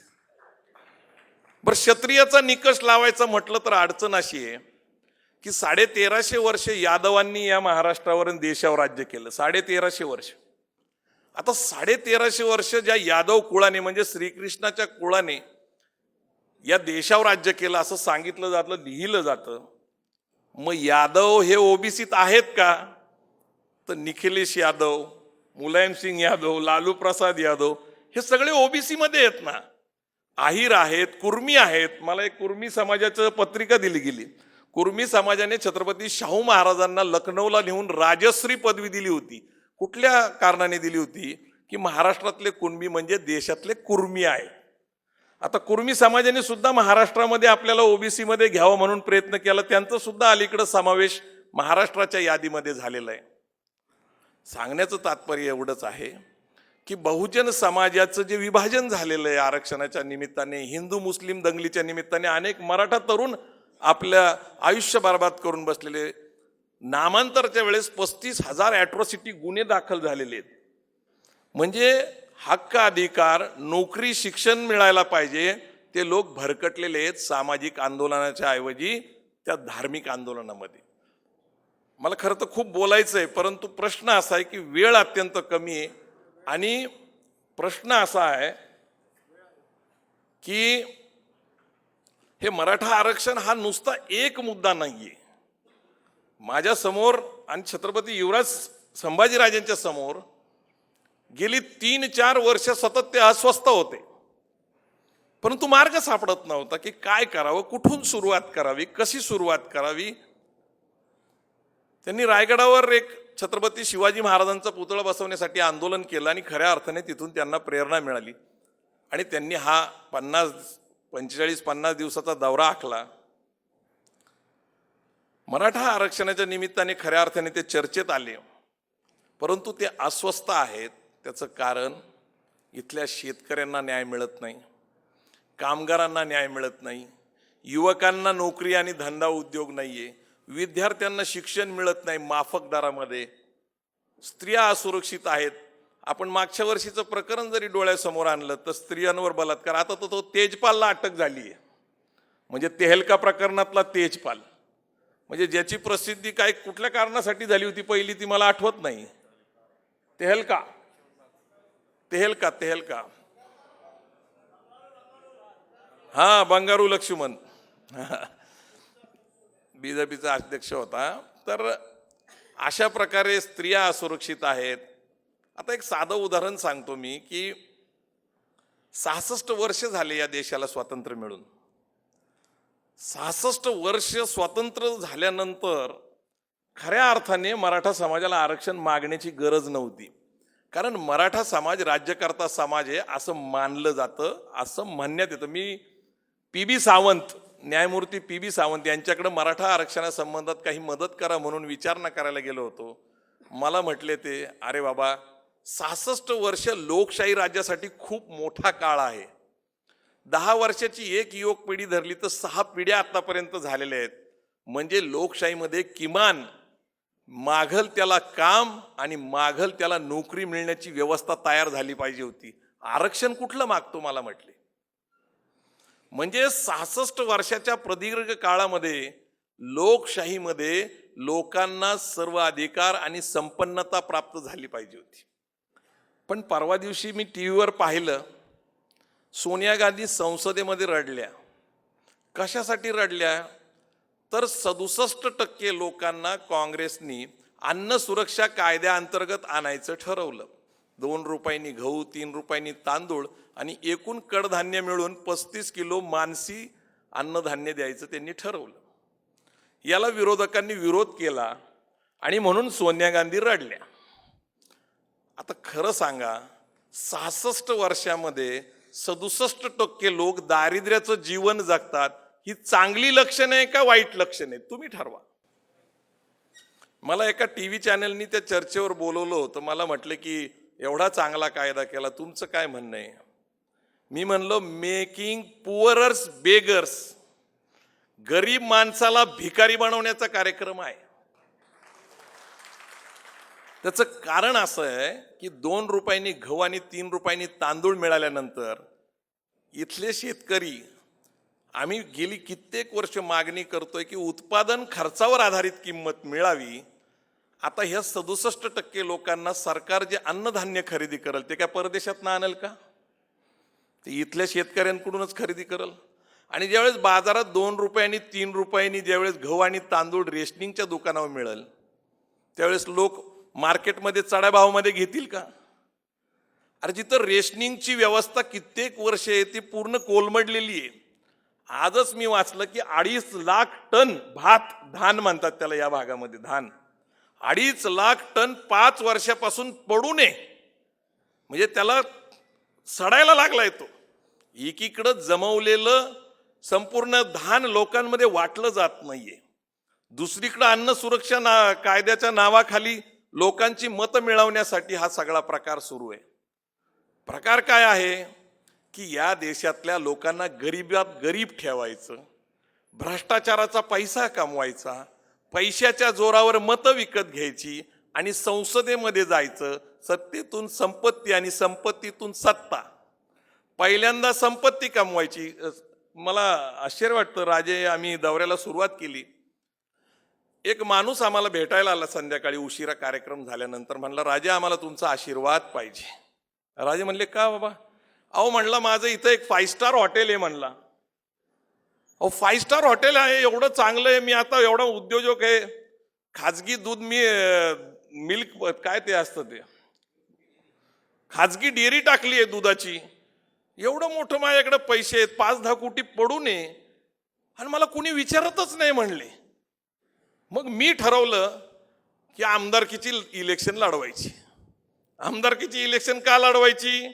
बरं, क्षत्रियाचा निकष लावायचा म्हटलं तर अडचण अशी आहे की 1350 वर्ष यादवांनी या महाराष्ट्रावर आणि देशावर राज्य केलं. 1350 वर्ष. आता 1350 वर्ष ज्या यादव कुळाने म्हणजे श्रीकृष्णाच्या कुळाने या देशावर राज्य केलं असं सांगितलं जातं, लिहिलं जातं. मग यादव हे ओबीसीत आहेत का? तर निखिलेश यादव, मुलायम सिंग यादव, लालू प्रसाद यादव हे सगळे ओबीसी मध्ये आहेत ना. आहिर आहेत, कुर्मी आहेत. मला एक कुर्मी समाजाचं पत्रिका दिली गेली. कुर्मी समाजाने छत्रपती शाहू महाराजांना लखनौला नेऊन राजश्री पदवी दिली होती. कुठल्या कारणाने दिली होती? की महाराष्ट्रातले कुणबी म्हणजे देशातले कुर्मी आहे. आता कुर्मी समाजाने सुद्धा महाराष्ट्रामध्ये आपल्याला ओबीसी मध्ये घ्यावं म्हणून प्रयत्न केला. त्यांचा सुद्धा अलीकडे समावेश महाराष्ट्राच्या यादीमध्ये झालेला आहे. सांगण्याचं तात्पर्य एवढंच आहे की बहुजन समाजाचं जे विभाजन झालेलं आहे आरक्षणाच्या निमित्ताने, हिंदू मुस्लिम दंगलीच्या निमित्ताने अनेक मराठा तरुण आपल्या आयुष्य बर्बाद करून बसलेले. नामांतरच्या वेळेस 35,000 ॲट्रॉसिटी गुन्हे दाखल झालेले आहेत. म्हणजे हक्क अधिकार, नोकरी, शिक्षण मिळायला पाहिजे ते लोक भरकटलेले आहेत सामाजिक आंदोलनाच्या ऐवजी त्या धार्मिक आंदोलनामध्ये. मला खरं तर खूप बोलायचं आहे, परंतु प्रश्न असा आहे की वेळ अत्यंत कमी आहे. आणि प्रश्न असा आहे की हे मराठा आरक्षण हा नुसता एक मुद्दा नाहीये. माझ्या समोर आणि छत्रपती युवराज संभाजीराजांच्या समोर गेली 3-4 वर्ष सतत ते अस्वस्थ होते, परंतु मार्ग सापडत नव्हता की काय करावं, कुठून सुरुवात करावी, कशी सुरुवात करावी. त्यांनी रायगडावर एक छत्रपती शिवाजी महाराजांचा पुतळा बसवण्यासाठी आंदोलन केलं आणि खऱ्या अर्थाने तिथून त्यांना प्रेरणा मिळाली आणि त्यांनी हा 45-50 दिवसाचा दौरा आखला. मराठा आरक्षणाच्या निमित्ताने खऱ्या अर्थाने ते चर्चेत आले, परंतु ते अस्वस्थ आहेत. त्याचं कारण इथल्या शेतकऱ्यांना न्याय मिळत नाही, कामगारांना न्याय मिळत नाही, युवकांना नोकरी आणि धंदा उद्योग नाहीये, विद्यार्थ्यांना शिक्षण मिळत नाही माफक दरामध्ये, स्त्रिया असुरक्षित आहेत. आपण मागच्या वर्षीचं प्रकरण जरी डोळ्यासमोर आणलं तर स्त्रियांवर बलात्कार, आता तर तो तेजपालला अटक झाली आहे. म्हणजे तेहलका प्रकरणातला तेजपाल, म्हणजे ज्याची प्रसिद्धी काय कुठल्या कारणासाठी झाली होती पहिली ती मला आठवत नाही. तेहलका हा बंगारू लक्ष्मण बीजेपीचा अध्यक्ष होता. तर अशा प्रकारे स्त्रिया असुरक्षित आहेत. आता एक साधं उदाहरण सांगतो मी की 66 वर्ष झाले या देशाला स्वातंत्र्य मिळून. 66 वर्ष स्वातंत्र्य झाल्यानंतर खऱ्या अर्थाने मराठा समाजाला आरक्षण मागण्याची गरज नव्हती, कारण मराठा समाज राज्यकर्ता समाज आहे असं मानलं जातं, असं म्हणण्यात येतं. मी PB सावंत, न्यायमूर्ती PB सावंत यांच्याकडे मराठा आरक्षणासंबंधात काही मदत करा म्हणून विचारणा करायला गेलो होतो. मला म्हटले ते, अरे बाबा 66 वर्ष लोकशाही राज्यासाठी खूप मोठा काळ आहे. 10 वर्षाची एक युवक पिढी धरली तर 6 पिढ्या आतापर्यंत झालेल्या आहेत. म्हणजे लोकशाहीमध्ये किमान माघल त्याला काम आणि माघल त्याला नोकरी मिळण्याची व्यवस्था तयार झाली पाहिजे होती. आरक्षण कुठलं मागतो मला म्हटले. म्हणजे 66 वर्षाच्या प्रदीर्घ काळामध्ये लोकशाहीमध्ये लोकांना सर्व अधिकार आणि संपन्नता प्राप्त झाली पाहिजे होती. पण परवा दिवशी मी टी व्हीवर पाहिलं, सोनिया गांधी संसदेमध्ये रडल्या. कशासाठी रडल्या? तर 67% लोकांना काँग्रेसनी अन्न सुरक्षा कायद्याअंतर्गत आणायचं ठरवलं. 2 रुपयांनी गहू, 3 रुपयांनी तांदूळ आणि एकूण कडधान्य मिळून 35 किलो मानसी अन्नधान्य द्यायचं त्यांनी ठरवलं. याला विरोधकांनी विरोध केला आणि म्हणून सोनिया गांधी रडल्या. आता खरं सांगा, 66 वर्षामध्ये 67% लोक दारिद्र्याचं जीवन जगतात. ही चांगली लक्षण आहे का वाईट लक्षण आहे? तुम्ही ठरवा. मला एका टी व्ही चॅनलनी त्या चर्चेवर बोलवलं होतं. मला म्हटलं की एवढा चांगला कायदा केला, तुमचं काय म्हणणं आहे? मी म्हणलो मेकिंग पुअरर्स बेगर्स, गरीब माणसाला भिकारी बनवण्याचा कार्यक्रम आहे. त्याचं कारण असं आहे की 2 रुपयांनी गहू आणि 3 रुपयांनी तांदूळ मिळाल्यानंतर इथले शेतकरी, आम्ही गेली कित्येक वर्ष मागणी करतोय की उत्पादन खर्चावर आधारित किंमत मिळावी. आता ह्या 67% लोकांना सरकार जे अन्नधान्य खरेदी करेल ते काय परदेशात ना आणेल का? ते इथल्या शेतकऱ्यांकडूनच खरेदी करेल. आणि ज्यावेळेस बाजारात 2 रुपयांनी 3 रुपयांनी ज्यावेळेस गहू आणि तांदूळ रेशनिंगच्या दुकानावर मिळेल त्यावेळेस लोक मार्केटमध्ये चढ्या भावामध्ये घेतील का? अरे जिथं रेशनिंगची व्यवस्था कित्येक वर्ष आहे ती पूर्ण कोलमडलेली आहे. आजच मी वाचलं की 2.5 लाख टन भात, धान म्हणतात त्याला या भागामध्ये, धान 2.5 लाख टन 5 वर्षापासून पडू नये, म्हणजे त्याला सडायला लागलाय तो. एकीकडं जमवलेलं संपूर्ण धान लोकांमध्ये वाटलं जात नाहीये, दुसरीकडं अन्न सुरक्षा कायद्याच्या नावाखाली लोकांची मतं मिळवण्यासाठी हा सगळा प्रकार सुरू आहे. प्रकार काय आहे की या देशातल्या लोकांना गरिबात गरीब ठेवायचं, भ्रष्टाचाराचा पैसा कमवायचा, पैशाच्या जोरावर मतं विकत घ्यायची आणि संसदेमध्ये जायचं, सत्तेतून संपत्ती आणि संपत्तीतून सत्ता. पहिल्यांदा संपत्ती कमवायची. मला आश्चर्य वाटतं, राजे आम्ही दौऱ्याला सुरुवात केली, एक माणूस आम्हाला भेटायला आला संध्याकाळी उशिरा कार्यक्रम झाल्यानंतर. म्हणला राजे आम्हाला तुमचा आशीर्वाद पाहिजे. राजे म्हणले का बाबा? अहो म्हणला माझं इथं एक 5 स्टार हॉटेल आहे. म्हणला अहो 5 स्टार हॉटेल आहे, एवढं चांगलं आहे, मी आता एवढा उद्योजक आहे, खाजगी दूध मी मिल्क काय ते असतं ते खाजगी डेअरी टाकली आहे दुधाची, एवढं मोठं माझ्याकडे पैसे आहेत, 5-10 कोटी पडू नये आणि मला कुणी विचारतच नाही म्हणले. मग मी ठरवलं की आमदारकीची इलेक्शन लढवायची. आमदारकीची इलेक्शन का लढवायची?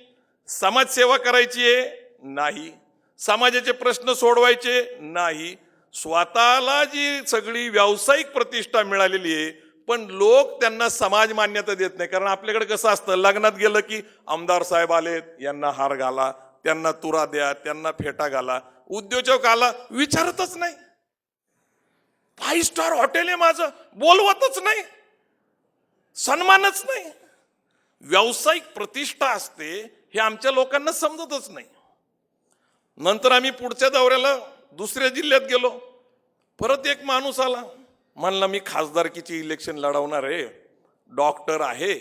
समाजसेवा करायची आहे? नाही. समाजाचे प्रश्न सोडवायचे? नाही. स्वतःला जी सगळी व्यावसायिक प्रतिष्ठा मिळालेली आहे पण लोक त्यांना समाज मान्यता देत नाही. कारण आपल्याकडे कसं असतं, लग्नात गेलं की आमदार साहेब आलेत, यांना हार घाला, त्यांना तुरा द्या, त्यांना फेटा घाला. उद्योजक आला विचारतच नाही. 5 स्टार हॉटेल आहे माझं, बोलवतच नाही, सन्मानच नाही. व्यावसायिक प्रतिष्ठा असते हे आमच्या लोकांना समजतच नाही. नंतर आम्ही पुढच्या दौऱ्याला दुसऱ्या जिल्ह्यात गेलो. परत एक माणूस आला, म्हणला मी खासदारकीची इलेक्शन लढवणार आहे, डॉक्टर आहे,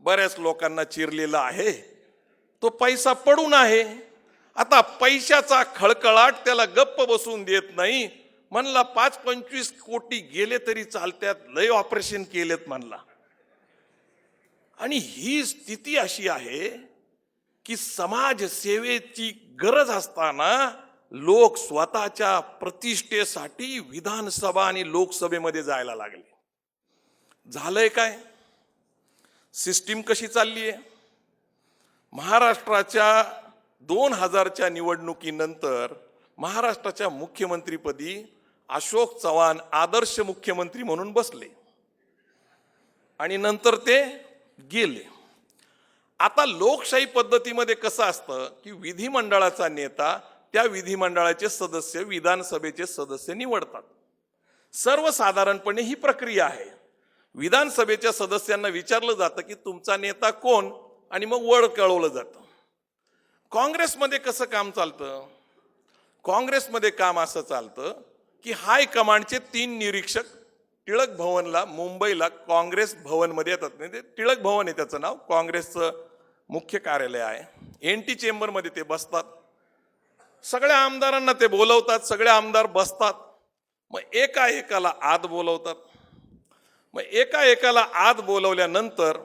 बऱ्याच लोकांना चिरलेला आहे, तो पैसा पडून आहे. आता पैशाचा खळखळाट त्याला गप्प बसून देत नाही. म्हणला 5-25 कोटी गेले तरी चालत्यात, लय ऑपरेशन केलेत म्हणला. आणि ही स्थिती अशी आहे की समाजसेवेची गरज असताना लोक स्वतःच्या प्रतिष्ठेसाठी विधानसभा आणि लोकसभेमध्ये जायला लागले. झालंय काय? सिस्टीम कशी चालली आहे? महाराष्ट्राच्या 2000च्या निवडणुकीनंतर महाराष्ट्राच्या मुख्यमंत्रीपदी अशोक चव्हाण आदर्श मुख्यमंत्री म्हणून बसले आणि नंतर ते गेले. आता लोकशाही पद्धतीमध्ये कसं असतं की विधिमंडळाचा नेता त्या विधिमंडळाचे सदस्य विधानसभेचे सदस्य निवडतात. सर्वसाधारणपणे ही प्रक्रिया आहे. विधानसभेच्या सदस्यांना विचारलं जातं की तुमचा नेता कोण आणि मग वळ कळवलं जातं. काँग्रेसमध्ये कसं काम चालतं? काँग्रेसमध्ये काम असं चालतं की हायकमांडचे 3 निरीक्षक टिळक भवनला, मुंबईला काँग्रेस भवनमध्ये येतात. म्हणजे टिळक भवन आहे त्याचं नाव, काँग्रेसचं मुख्य कार्यालय आहे. NT चेंबरमध्ये ते बसतात. सगळ्या आमदारांना ते बोलवतात, सगळे आमदार बसतात. मग एका एकाला आत बोलवतात. मग एका एकाला आत बोलवल्यानंतर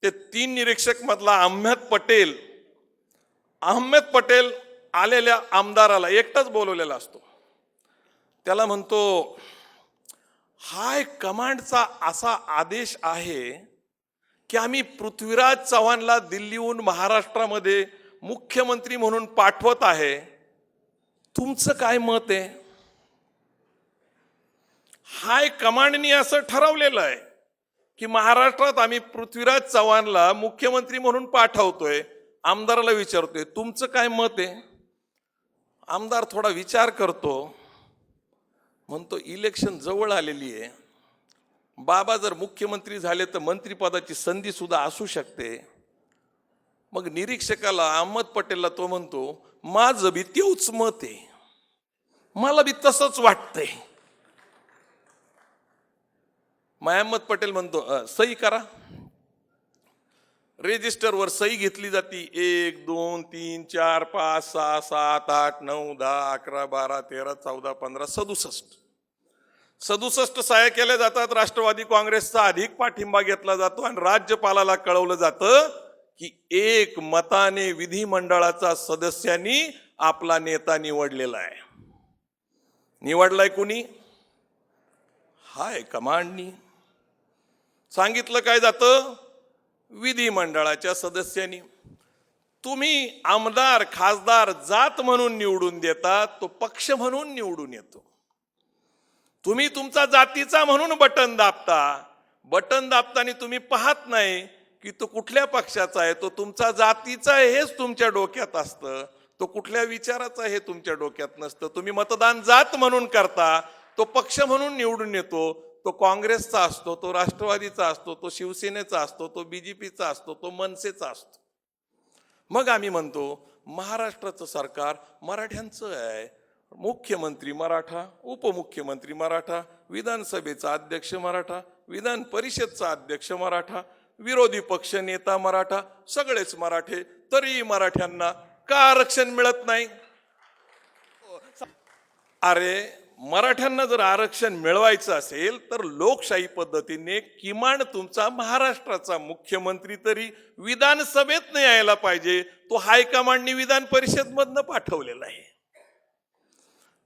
ते 3 निरीक्षक मधला अहमद पटेल आलेल्या आमदाराला एकटाच बोलवलेला असतो. त्याला म्हणतो, हाय कमांडचा असा आदेश आहे की आम्ही पृथ्वीराज चव्हाणला दिल्लीहून महाराष्ट्रामध्ये मुख्यमंत्री म्हणून पाठवत आहे, तुमचं काय मत आहे? हाय कमांडनी असं ठरवलेलं आहे की महाराष्ट्रात आम्ही पृथ्वीराज चव्हाणला मुख्यमंत्री म्हणून पाठवतोय. आमदाराला विचारतोय, तुमचं काय मत आहे? आमदार थोडा विचार करतो, म्हणतो इलेक्शन जवळ आलेली आहे, बाबा जर मुख्यमंत्री झाले तर मंत्रिपदाची संधी सुद्धा असू शकते. मग निरीक्षकाला अहमद पटेलला तो म्हणतो, माझं बी तेच मत आहे, मला बी तसंच वाटतंय. मग अहमद पटेल म्हणतो, सही करा. रेजिस्टरवर सही घेतली जाती. 1 2 3 4 5 6 7 8 9 10 11 12 13 14 15 67 सह्या केल्या जातात. राष्ट्रवादी काँग्रेसचा अधिक पाठिंबा घेतला जातो आणि राज्यपालाला कळवलं जातं की एक मताने विधिमंडळाचा सदस्यांनी आपला नेता निवडलेला आहे. निवडलाय कुणी? हाय कमांडनी. सांगितलं काय जातं? विधिमंडळाच्या सदस्यांनी. तुम्ही आमदार खासदार जात म्हणून निवडून देता, तो पक्ष म्हणून निवडून येतो. तुम्ही तुमचा जातीचा म्हणून बटन दाबता. बटन दाबताना तुम्ही पाहत नाही की तो कुठल्या पक्षाचा आहे, तो तुमचा जातीचा आहे हेच तुमच्या डोक्यात असतं, तो कुठल्या विचाराचा आहे हे तुमच्या डोक्यात नसतं. तुम्ही मतदान जात म्हणून करता, तो पक्ष म्हणून निवडून येतो. तो काँग्रेसचा असतो, तो राष्ट्रवादीचा असतो, तो शिवसेनेचा असतो, तो BJPचा असतो, तो मनसेचा असतो. मग आम्ही म्हणतो महाराष्ट्राचं सरकार मराठ्यांचं आहे. मुख्यमंत्री मराठा, उपमुख्यमंत्री मराठा, विधानसभेचा अध्यक्ष मराठा, विधान परिषदचा अध्यक्ष मराठा, विरोधी पक्ष नेता मराठा, सगळेच मराठे. तरी मराठ्यांना का आरक्षण मिळत नाही? अरे मराठ्यांना जर आरक्षण मिळवायचं असेल तर लोकशाही पद्धतीने किमान तुमचा महाराष्ट्राचा मुख्यमंत्री तरी विधानसभेत नाही यायला पाहिजे. तो हायकमांडनी विधान परिषदमधनं पाठवलेला आहे.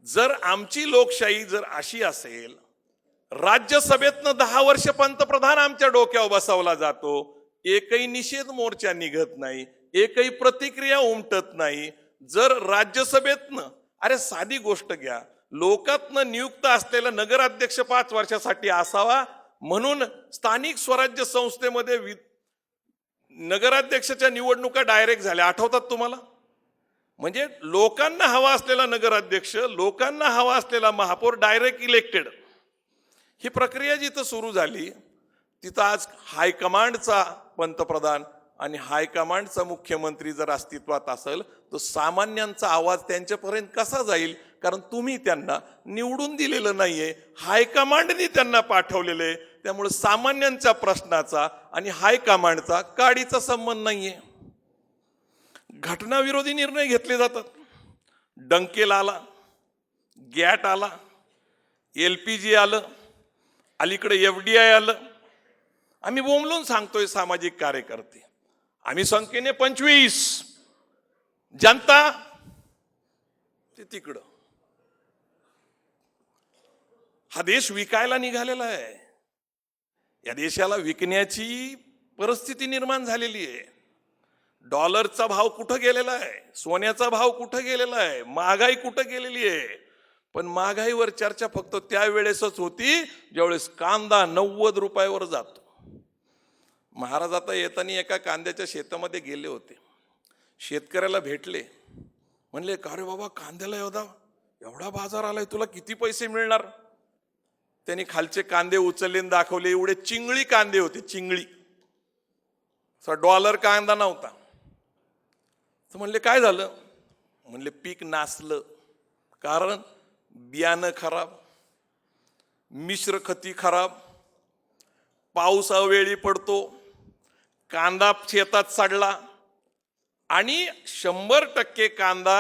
जर आमची लोकशाही जर अशी असेल, राज्यसभेतनं 10 वर्ष पंतप्रधान आमच्या डोक्यावर बसवला जातो, एकही निषेध मोर्चा निघत नाही, एकही प्रतिक्रिया उमटत नाही. जर राज्यसभेतनं, अरे साधी गोष्ट घ्या, लोकातनं नियुक्त असलेला नगराध्यक्ष 5 वर्षासाठी असावा म्हणून स्थानिक स्वराज्य संस्थेमध्ये नगराध्यक्षाच्या निवडणुका डायरेक्ट झाल्या, आठवतात तुम्हाला? म्हणजे लोकांना हवा असलेला नगराध्यक्ष, लोकांना हवा असलेला महापौर डायरेक्ट इलेक्टेड. ही प्रक्रिया जिथं सुरू झाली तिथं आज हायकमांडचा पंतप्रधान आणि हायकमांडचा मुख्यमंत्री जर अस्तित्वात असेल तर सामान्यांचा आवाज त्यांच्यापर्यंत कसा जाईल? कारण तुम्ही त्यांना निवडून दिलेलं नाहीये, हायकमांडनी त्यांना पाठवलेलं आहे. त्यामुळे सामान्यांच्या प्रश्नाचा आणि हायकमांडचा काडीचा संबंध नाहीये. घटनाविरोधी निर्णय घेतले जातात. डंकेल आला, गॅट आला, LPG आलं, अलीकडे FDI आलं. आम्ही बोंबलून सांगतोय सामाजिक कार्यकर्ते, आम्ही संख्येने 25, जनता ते तिकडं. हा देश विकायला निघालेला आहे. या देशाला विकण्याची परिस्थिती निर्माण झालेली आहे. डॉलरचा भाव कुठं गेलेला आहे, सोन्याचा भाव कुठं गेलेला आहे, महागाई कुठं गेलेली आहे. पण महागाईवर चर्चा फक्त त्यावेळेसच होती ज्यावेळेस कांदा 90 रुपयावर जातो. महाराज आता येताना एका कांद्याच्या शेतामध्ये गेले होते. शेतकऱ्याला भेटले, म्हणले का रे बाबा, कांद्याला एवढा बाजार आलाय, तुला किती पैसे मिळणार? त्यांनी खालचे कांदे उचलले आणि दाखवले. एवढे चिंगळी कांदे होते, चिंगळी. $1 कांदा नव्हता. तर म्हणले काय झालं? म्हणले पीक नासलं. कारण बियाणं खराब, मिश्र खती खराब, पाऊस अवेळी पडतो, कांदा शेतात सडला आणि 100% कांदा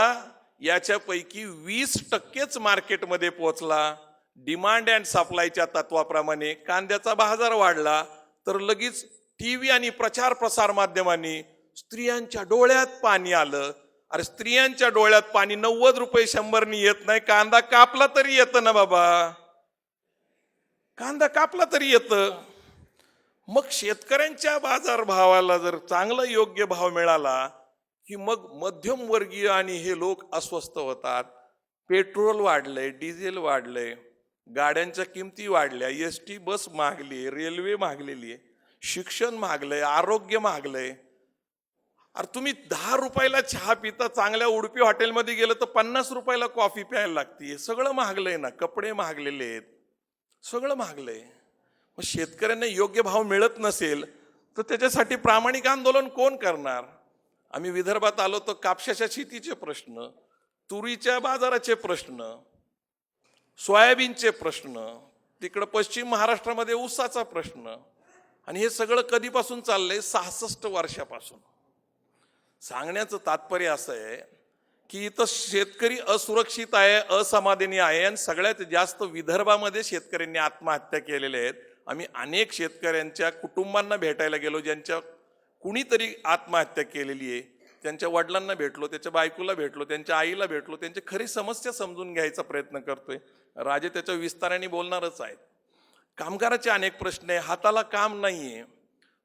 याच्यापैकी 20%च मार्केटमध्ये पोहोचला. डिमांड अँड सप्लायच्या तत्वाप्रमाणे कांद्याचा बाजार वाढला. तर लगेच टीव्ही आणि प्रचार प्रसार माध्यमांनी स्त्रियांच्या डोळ्यात पाणी आलं. अरे स्त्रियांच्या डोळ्यात पाणी 90 रुपये 100 येत नाही, कांदा कापला तरी येतं ना बाबा, कांदा कापला तरी येतं. मग शेतकऱ्यांच्या बाजारभावाला जर चांगला योग्य भाव मिळाला की मग मध्यमवर्गीय आणि हे लोक अस्वस्थ होतात. पेट्रोल वाढलंय, डिझेल वाढलंय, गाड्यांच्या किमती वाढल्या, एसटी बस महागली, रेल्वे महागलेली आहे, शिक्षण महागलंय, आरोग्य महागलंय. अरे तुम्ही 10 रुपयाला चहा पिता, चांगल्या उडपी हॉटेलमध्ये गेलं तर 50 रुपयाला कॉफी प्यायला लागते. सगळं महागलंय ना, कपडे महागलेले आहेत, सगळं महागलंय. मग शेतकऱ्यांना योग्य भाव मिळत नसेल तर त्याच्यासाठी प्रामाणिक आंदोलन कोण करणार? आम्ही विदर्भात आलो तर कापसाच्या शेतीचे प्रश्न, तुरीच्या बाजाराचे प्रश्न, सोयाबीनचे प्रश्न, तिकडं पश्चिम महाराष्ट्रामध्ये ऊसाचा प्रश्न. आणि हे सगळं कधीपासून चाललंय? 66 वर्षापासून. सांगण्याचं तात्पर्य असं आहे की इथं शेतकरी असुरक्षित आहे, असमाधानी आहे. आणि सगळ्यात जास्त विदर्भामध्ये शेतकऱ्यांनी आत्महत्या केलेल्या आहेत. आम्ही अनेक शेतकऱ्यांच्या कुटुंबांना भेटायला गेलो, ज्यांच्या कुणीतरी आत्महत्या केलेली आहे. त्यांच्या वडिलांना भेटलो, त्याच्या बायकोला भेटलो, त्यांच्या आईला भेटलो, त्यांची खरी समस्या समजून घ्यायचा प्रयत्न करतोय. राजे त्याच्या विस्ताराने बोलणारच आहेत. कामगाराचे अनेक प्रश्न आहे, हाताला काम नाहीये.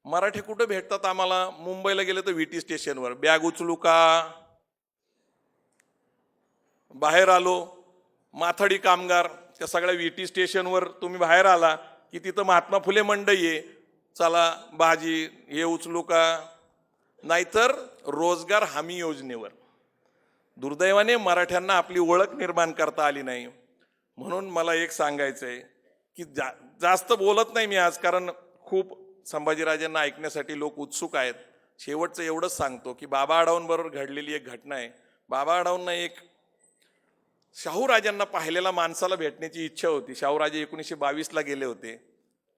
मराठी कुठे भेटतात आम्हाला? मुंबईला गेले तर VT स्टेशनवर, बॅग उचलू का? बाहेर आलो, माथाडी कामगार, त्या सगळ्या VT स्टेशनवर तुम्ही बाहेर आला की तिथं महात्मा फुले मंडई आहे, चला भाजी हे उचलू का? नाहीतर रोजगार हमी योजनेवर. दुर्दैवाने मराठ्यांना आपली ओळख निर्माण करता आली नाही. म्हणून मला एक सांगायचं आहे की जास्त बोलत नाही मी आज, कारण खूप संभाजीराजांना ऐकण्यासाठी लोक उत्सुक आहेत. शेवटचं एवढंच सांगतो की बाबा आढावांबरोबर घडलेली एक घटना आहे. बाबा आढावांना एक शाहूराजांना पाहिलेल्या माणसाला भेटण्याची इच्छा होती. शाहूराजे 1922ला गेले होते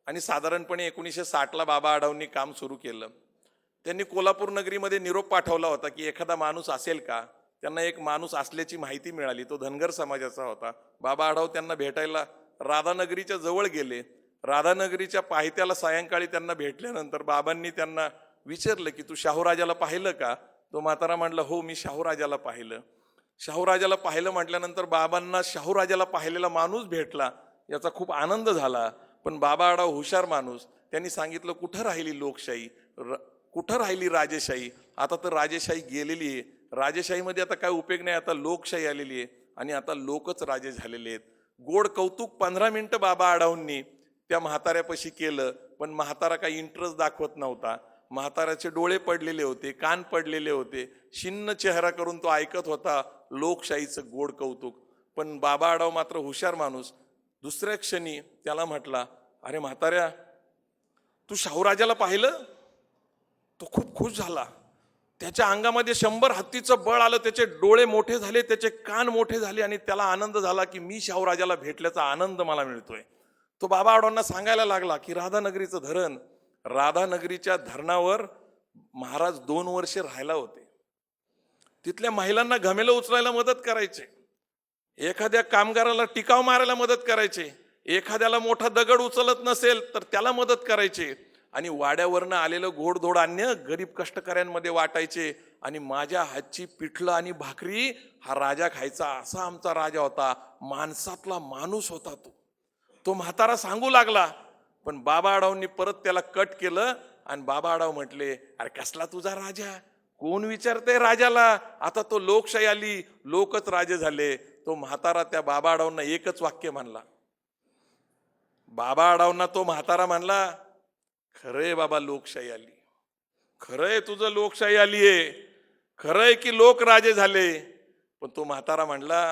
आणि साधारणपणे 1960ला बाबा आढावांनी काम सुरू केलं. त्यांनी कोल्हापूर नगरीमध्ये निरोप पाठवला होता की एखादा माणूस असेल का? त्यांना एक माणूस असल्याची माहिती मिळाली, तो धनगर समाजाचा होता. बाबा आढाव त्यांना भेटायला राधानगरीच्या जवळ गेले. राधानगरीच्या पायथ्याला सायंकाळी त्यांना भेटल्यानंतर बाबांनी त्यांना विचारलं की तू शाहूराजाला पाहिलं का? तो म्हातारा म्हणला हो, मी शाहूराजाला पाहिलं. शाहूराजाला पाहिलं म्हटल्यानंतर बाबांना शाहूराजाला पाहिलेला माणूस भेटला, याचा खूप आनंद झाला. पण बाबा आढाव हुशार माणूस, त्यांनी सांगितलं कुठं राहिली लोकशाही, कुठं राहिली राजेशाही? आता तर राजेशाही गेलेली आहे. राजेशाहीमध्ये आता काय उपयोग नाही, आता लोकशाही आलेली आहे आणि आता लोकच राजे झालेले आहेत. गोड कौतुक 15 मिनिटं बाबा आढावांनी त्या म्हाताऱ्यापाशी केलं, पण म्हातारा काही इंटरेस्ट दाखवत नव्हता. म्हाताऱ्याचे डोळे पडलेले होते, कान पडलेले होते, शिन्न चेहरा करून तो ऐकत होता लोकशाहीचं गोड कौतुक. पण बाबा आढाव मात्र हुशार माणूस, दुसऱ्या क्षणी त्याला म्हटला, अरे म्हाताऱ्या, तू शाहूराजाला पाहिलं? तो खूप खुश झाला. त्याच्या अंगामध्ये 100 हत्तीचं बळ आलं, त्याचे डोळे मोठे झाले, त्याचे कान मोठे झाले आणि त्याला आनंद झाला की मी शाहूराजाला भेटल्याचा आनंद मला मिळतोय. तो बाबा आढावांना सांगायला लागला की राधानगरीचं धरण, राधानगरीच्या धरणावर महाराज 2 वर्षे राहायला होते. तिथल्या महिलांना घमेलं उचलायला मदत करायचे, एखाद्या कामगाराला टिकाव मारायला मदत करायचे, एखाद्याला मोठा दगड उचलत नसेल तर त्याला मदत करायचे आणि वाड्यावरनं आलेलं गोडधोड अन्य गरीब कष्टकऱ्यांमध्ये वाटायचे. आणि माझ्या हातची पिठलं आणि भाकरी हा राजा खायचा, असा आमचा राजा होता, माणसातला माणूस होता तो. तो म्हातारा सांगू लागला, पण बाबा आढावांनी परत त्याला कट केलं आणि बाबा आढाव म्हटले, अरे कसला तुझा राजा, कोण विचारते राजाला? आता तो लोकशाही आली, लोकच राजे झाले. तो म्हातारा त्या बाबा आढावांना एकच वाक्य म्हणला. बाबा आढावांना तो म्हातारा म्हणला, खरंय बाबा लोकशाही आली, खरंय तुझं लोकशाही आली आहे, खरंय की लोक राजे झाले. पण तो म्हातारा म्हणला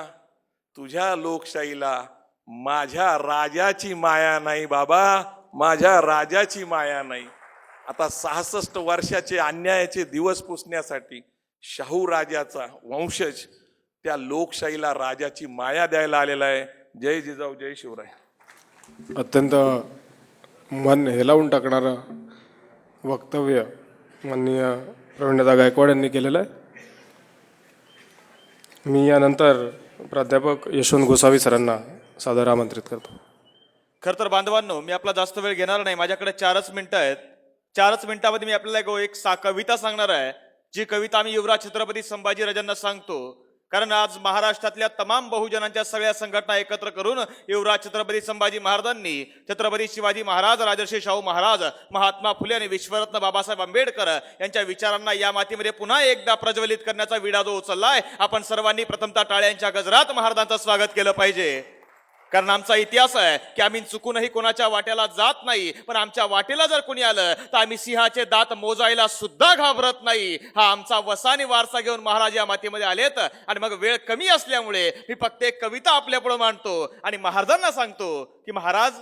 तुझ्या लोकशाहीला माझ्या राजाची माया नाही बाबा, माझ्या राजाची माया नाही. आता 66 वर्षाचे अन्यायाचे दिवस पुसण्यासाठी शाहू राजाचा वंशज त्या लोकशाहीला राजाची माया द्यायला आलेला आहे. जय जिजाऊ, जय शिवराय.
अत्यंत मन हेलावून टाकणारं वक्तव्य माननीय प्रवीणदादा गायकवाड यांनी केलेलं आहे. मी यानंतर प्राध्यापक यशवंत गोसावी सरांना सादर आमंत्रित करतो.
खरं तर बांधवांनो, मी आपला जास्त वेळ घेणार नाही. माझ्याकडे 4च मिनिटं आहेत. 4च मिनिटामध्ये मी आपल्याला एक कविता सांगणार आहे, जी कविता आम्ही युवराज छत्रपती संभाजीराजांना सांगतो. कारण आज महाराष्ट्रातल्या तमाम बहुजनांच्या सगळ्या संघटना एकत्र करून युवराज छत्रपती संभाजी महाराजांनी छत्रपती शिवाजी महाराज, राजर्षी शाहू महाराज, महात्मा फुले आणि विश्वरत्न बाबासाहेब आंबेडकर यांच्या विचारांना या मातीमध्ये पुन्हा एकदा प्रज्वलित करण्याचा विडा जो उचललाय, आपण सर्वांनी प्रथमतः टाळ्यांच्या गजरात महाराजांचं स्वागत केलं पाहिजे. कारण आमचा इतिहास आहे की आम्ही चुकूनही कोणाच्या वाट्याला जात नाही, पण आमच्या वाटेला जर कोणी आलं तर आम्ही सिंहाचे दात मोजायला सुद्धा घाबरत नाही. हा आमचा वसानी वारसा घेऊन महाराज या मातीमध्ये आलेत. आणि मग वेळ कमी असल्यामुळे मी फक्त एक कविता आपल्या पुढे मांडतो आणि महाराजांना सांगतो की महाराज,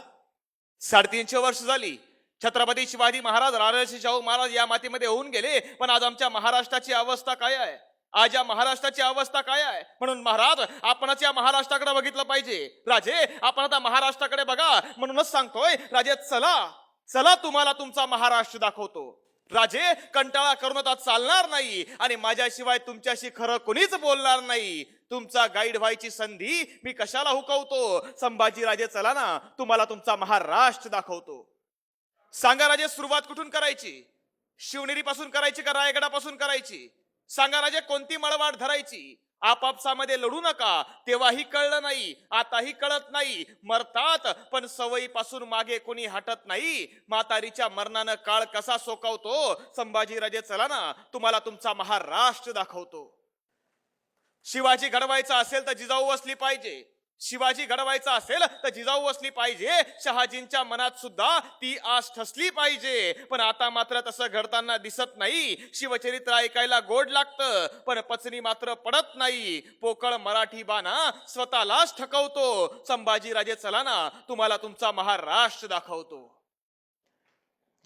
350 वर्ष झाली छत्रपती शिवाजी महाराज, राजर्षी शाहू महाराज या मातीमध्ये होऊन गेले, पण आज आमच्या महाराष्ट्राची अवस्था काय आहे? आज या महाराष्ट्राची अवस्था काय आहे? म्हणून महाराज, आपणच या महाराष्ट्राकडे बघितलं पाहिजे. राजे, आपण आता महाराष्ट्राकडे बघा. म्हणूनच सांगतोय राजे, चला चला तुम्हाला तुमचा महाराष्ट्र दाखवतो. राजे, कंटाळा करून आता चालणार नाही आणि माझ्याशिवाय तुमच्याशी खरं कोणीच बोलणार नाही. तुमचा गाईड व्हायची संधी मी कशाला हुकवतो? संभाजी राजे, चला ना, तुम्हाला तुमचा महाराष्ट्र दाखवतो. सांगा राजे, सुरुवात कुठून करायची? शिवनेरीपासून करायची का रायगडापासून करायची? सांगा राजे, कोणती मळवाट धरायची? आपापसामध्ये लढू नका, तेव्हाही कळलं नाही, आताही कळत नाही. मरतात पण सवयीपासून मागे कोणी हटत नाही. म्हातारीच्या मरणानं काळ कसा सोकावतो? संभाजी राजे, चला ना, तुम्हाला तुमचा महाराष्ट्र दाखवतो. शिवाजी घडवायचा असेल तर जिजाऊ असली पाहिजे. शिवाजी घडवायचा असेल तर जिजाऊ असली पाहिजे. शहाजींच्या मनात सुद्धा ती आस ठसली पाहिजे. पण आता मात्र तसं घडताना दिसत नाही. शिवचरित्र ऐकायला गोड लागतं, पण पचनी मात्र पडत नाही. पोकळ मराठी बाणा स्वतःलाच ठकवतो. संभाजी राजे, चला ना, तुम्हाला तुमचा महाराष्ट्र दाखवतो.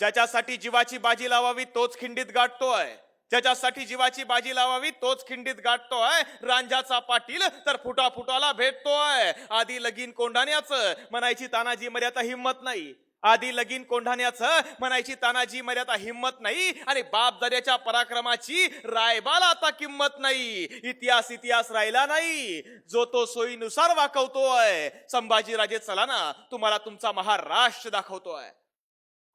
ज्याच्यासाठी जीवाची बाजी लावावी तोच खिंडीत गाठतोय. ज्याच्यासाठी जीवाची बाजी लावावी तोच खिंडीत गाठतोय. रांझ्याचा पाटील तर फुटाफुटाला भेटतोय. आधी लगीन कोंढाण्याचं म्हणायची तानाजी मर्यादा हिंमत नाही. आधी लगीन कोंढाण्याचं म्हणायची तानाजी मर्यादा हिंमत नाही. आणि बापदाद्याच्या पराक्रमाची रायबाला आता किंमत नाही. इतिहास राहिला नाही, जो तो सोयीनुसार वाकवतोय. संभाजी राजे, चला ना, तुम्हाला तुमचा महाराष्ट्र दाखवतोय.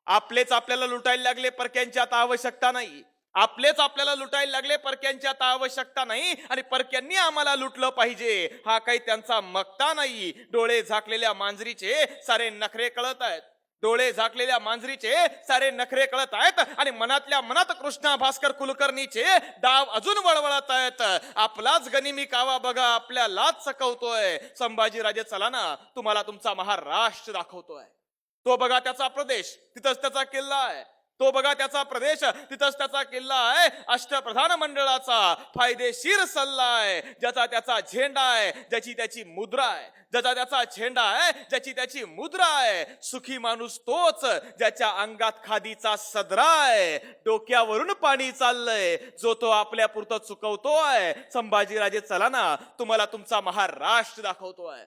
आपलेच आपल्याला लुटायला लागले, परक्यांची आता आवश्यकता नाही. आपलेच आपल्याला लुटायला लागले, परक्यांची आता आवश्यकता नाही. आणि परक्यांनी आम्हाला लुटलं पाहिजे हा काही त्यांचा मक्ता नाही. डोळे झाकलेल्या मांजरीचे सारे नखरे कळत आहेत. डोळे झाकलेल्या मांजरीचे सारे नखरे कळत आहेत. आणि मनातल्या मनात कृष्णा भास्कर कुलकर्णीचे डाव अजून वळवळत आहेत. आपलाच गनिमी कावा बघा आपल्यालाच चकवतोय. संभाजी राजे, चला ना, तुम्हाला तुमचा महाराष्ट्र दाखवतोय. तो बघा त्याचा प्रदेश, तिथंच त्याचा किल्ला आहे. तो बघा त्याचा प्रदेश, तिथंच त्याचा किल्ला आहे. अष्टप्रधान मंडळाचा फायदेशीर सल्ला आहे. ज्याचा त्याचा झेंडा आहे, ज्याची त्याची मुद्रा आहे. ज्याचा त्याचा झेंडा आहे, ज्याची त्याची मुद्रा आहे. सुखी माणूस तोच ज्याच्या अंगात खादीचा सदरा आहे. डोक्यावरून पाणी चाललंय, जो तो आपल्या पुरतं चुकवतोय. संभाजीराजे, चला ना, तुम्हाला तुमचा महाराष्ट्र दाखवतोय.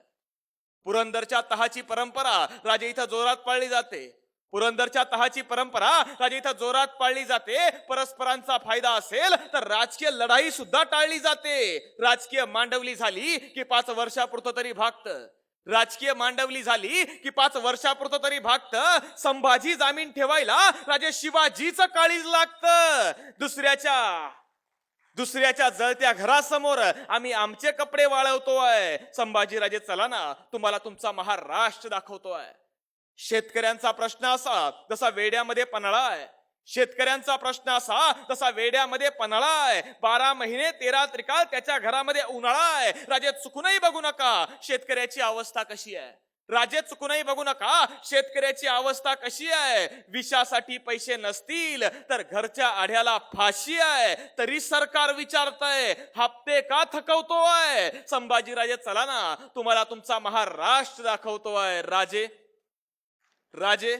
पुरंदरच्या तहाची परंपरा राजे इथं जोरात पाळली जाते. पुरंदरच्या तहाची परंपरा राजे इथं जोरात पाळली जाते. परस्परांचा फायदा असेल तर राजकीय लढाई सुद्धा टाळली जाते. राजकीय मांडवली झाली की 5 वर्षापुरतं तरी भागतं. राजकीय मांडवली झाली की 5 वर्षापुरतं तरी भागतं. संभाजी जामीन ठेवायला राजे शिवाजीचं काळीज लागतं. दुसऱ्याच्या जळत्या घरासमोर आम्ही आमचे कपडे वाळवतोय. संभाजी राजे, चला ना, तुम्हाला तुमचा महाराष्ट्र दाखवतोय. शेतकऱ्यांचा प्रश्न असा जसा वेड्यामध्ये पन्हाळा आहे. शेतकऱ्यांचा प्रश्न असा जसा वेड्यामध्ये पन्हाळा आहे. 12 महिने 13 त्रिकाळ त्याच्या घरामध्ये उन्हाळा आहे. राजे, चुकूनही बघू नका शेतकऱ्याची अवस्था कशी आहे. राजे चुकूनही बघू नका, शेतकऱ्याची अवस्था कशी आहे. विषासाठी पैसे नसतील तर घरच्या आढ्याला फाशी आहे, तरी सरकार विचारतंय हप्ते का थकवतोय. संभाजीराजे चला ना, तुम्हाला तुमचा महाराष्ट्र दाखवतोय. राजे राजे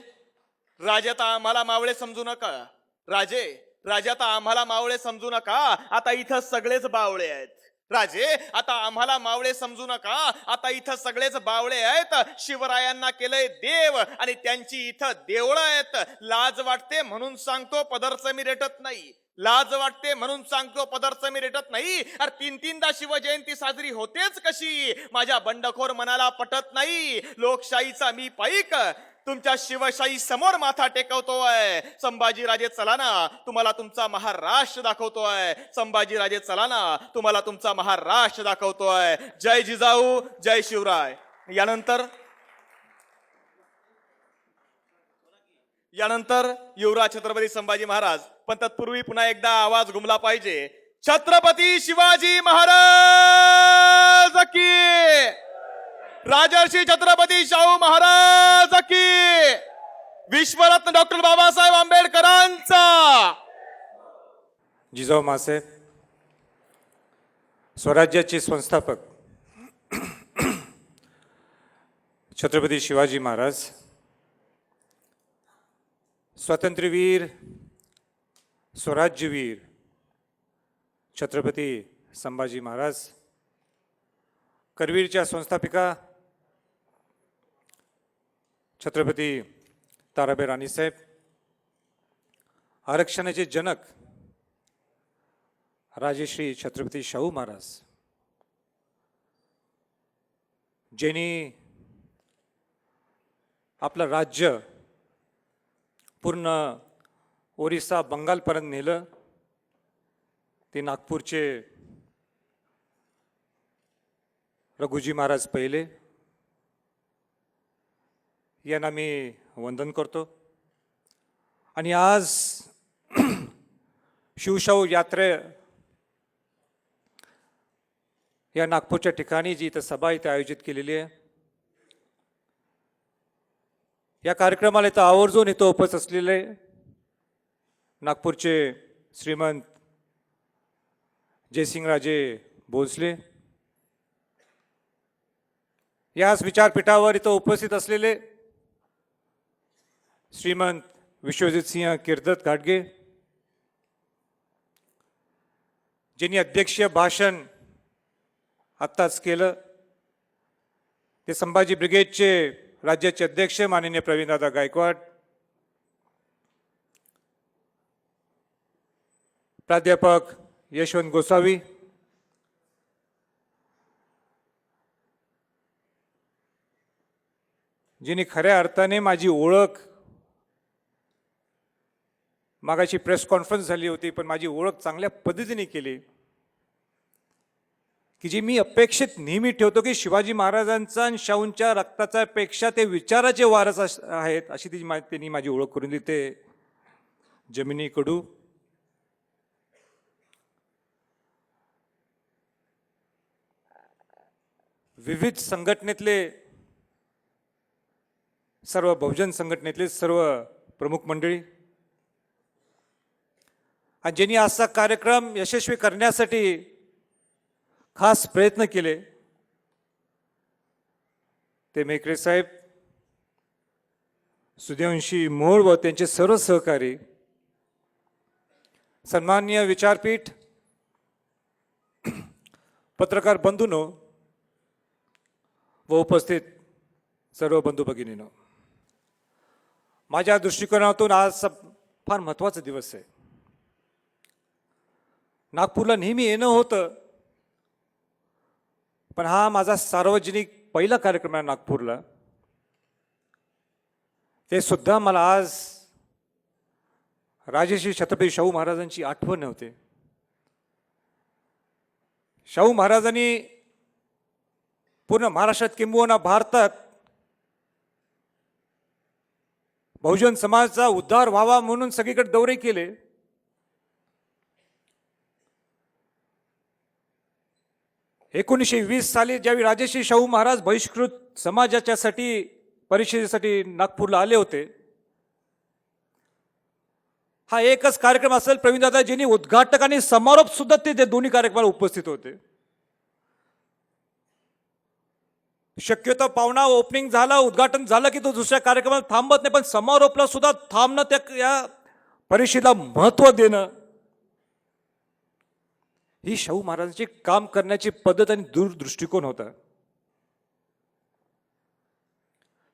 राजे आता आम्हाला मावळे समजू नका. राजे आता आम्हाला मावळे समजू नका, आता इथं सगळेच बावळे आहेत. राजे आता आम्हाला मावळे समजू नका, आता इथं सगळेच बावळे आहेत. शिवरायांना केलंय देव आणि त्यांची इथं देवळं आहेत. लाज वाटते म्हणून सांगतो, पदरचं मी रेटत नाही. लाज वाटते म्हणून सांगतो, पदरचं मी रेटत नाही. अरे 3-3दा शिवजयंती साजरी होतेच कशी, माझ्या बंडखोर मनाला पटत नाही. लोकशाहीचा मी पाईक तुमच्या शिवशाही समोर माथा टेकवतोय. संभाजीराजे चला ना, तुम्हाला तुमचा महाराष्ट्र दाखवतोय. संभाजीराजे चला ना, तुम्हाला तुमचा महाराष्ट्र दाखवतोय. जय जिजाऊ, जय शिवराय. यानंतर युवराज छत्रपती संभाजी महाराज. पण तत्पूर्वी पुन्हा एकदा आवाज घुमला पाहिजे. छत्रपती शिवाजी महाराज की, राजर्षी छत्रपती शाहू महाराज की, विश्वरत्न डॉक्टर बाबासाहेब आंबेडकरांचा.
जिजाऊ मासे, स्वराज्याचे संस्थापक छत्रपती शिवाजी महाराज, स्वातंत्र्यवीर, स्वराज्यवीर छत्रपती संभाजी महाराज, करवीरच्या संस्थापिका छत्रपती ताराबाई राणीसाहेब, आरक्षणाचे जनक राजश्री छत्रपती शाहू महाराज, ज्यांनी आपलं राज्य पूर्ण ओरिसा बंगालपर्यंत नेलं, ते नागपूरचे रघुजी महाराज पहिले. यांना मी वंदन करतो. आणि आज शिवशाहू यात्रे या नागपूरच्या ठिकाणी जी इथं सभा इथं आयोजित केलेली आहे, या कार्यक्रमाला इथं आवर्जून इथं उपस्थित असलेले नागपूरचे श्रीमंत जयसिंगराजे भोसले, याच विचारपीठावर इथं उपस्थित असलेले श्रीमंत विश्वजित सिंह किर्दत घाटगे, ज्यांनी अध्यक्षीय भाषण आत्ताच केलं, ते संभाजी ब्रिगेडचे राज्याचे अध्यक्ष माननीय प्रवीणदादा गायकवाड, प्राध्यापक यशवंत गोसावी, जिने खऱ्या अर्थाने माझी ओळख, मागाशी प्रेस कॉन्फरन्स झाली होती पण माझी ओळख चांगल्या पद्धतीने केली, की जी मी अपेक्षित नेहमी ठेवतो की शिवाजी महाराजांचा आणि शाहूंच्या रक्ताच्या पेक्षा ते विचाराचे वारस आहेत, अशी त्यांनी माझी ओळख करून दिली. ते जमिनी कडू, विविध संघटनेतले सर्व बहुजन संघटनेतले सर्व प्रमुख मंडळी, आणि ज्यांनी असा कार्यक्रम यशस्वी करण्यासाठी खास प्रयत्न केले, ते मेकरे साहेब, सुदेवंशी मोळ व त्यांचे सर्व सहकारी, सन्माननीय विचारपीठ, पत्रकार बंधूंनो व उपस्थित सर्व बंधू भगिनींनो, माझ्या दृष्टिकोनातून आज फार महत्त्वाचा दिवस आहे. नागपूरला नेहमी येणं होतं, पण हा माझा सार्वजनिक पहिला कार्यक्रम आहे नागपूरला. ते सुद्धा मला आज राजश्री छत्रपती शाहू महाराजांची आठवण होते. शाहू महाराजांनी पूर्ण महाराष्ट्रात किंबहुना भारतात बहुजन समाजाचा उद्धार व्हावा म्हणून सगळीकडे दौरे केले. 1920 साली ज्यावेळी राजर्षी शाहू महाराज बहिष्कृत समाजाच्यासाठी परिषदेसाठी नागपूरला आले होते, हा एकच कार्यक्रम असेल प्रवीणदादाजींनी उद्घाटक आणि समारोप सुद्धा ते दोन्ही कार्यक्रमाला उपस्थित होते. शक्यतो पाहुणा ओपनिंग झाला, उद्घाटन झालं की तो दुसऱ्या कार्यक्रमात थांबत नाही, पण समारोपला सुद्धा थांबणं, त्या या परिषदेला महत्त्व देणं, ही शाहू महाराजांची काम करण्याची पद्धत आणि दूरदृष्टिकोन होता.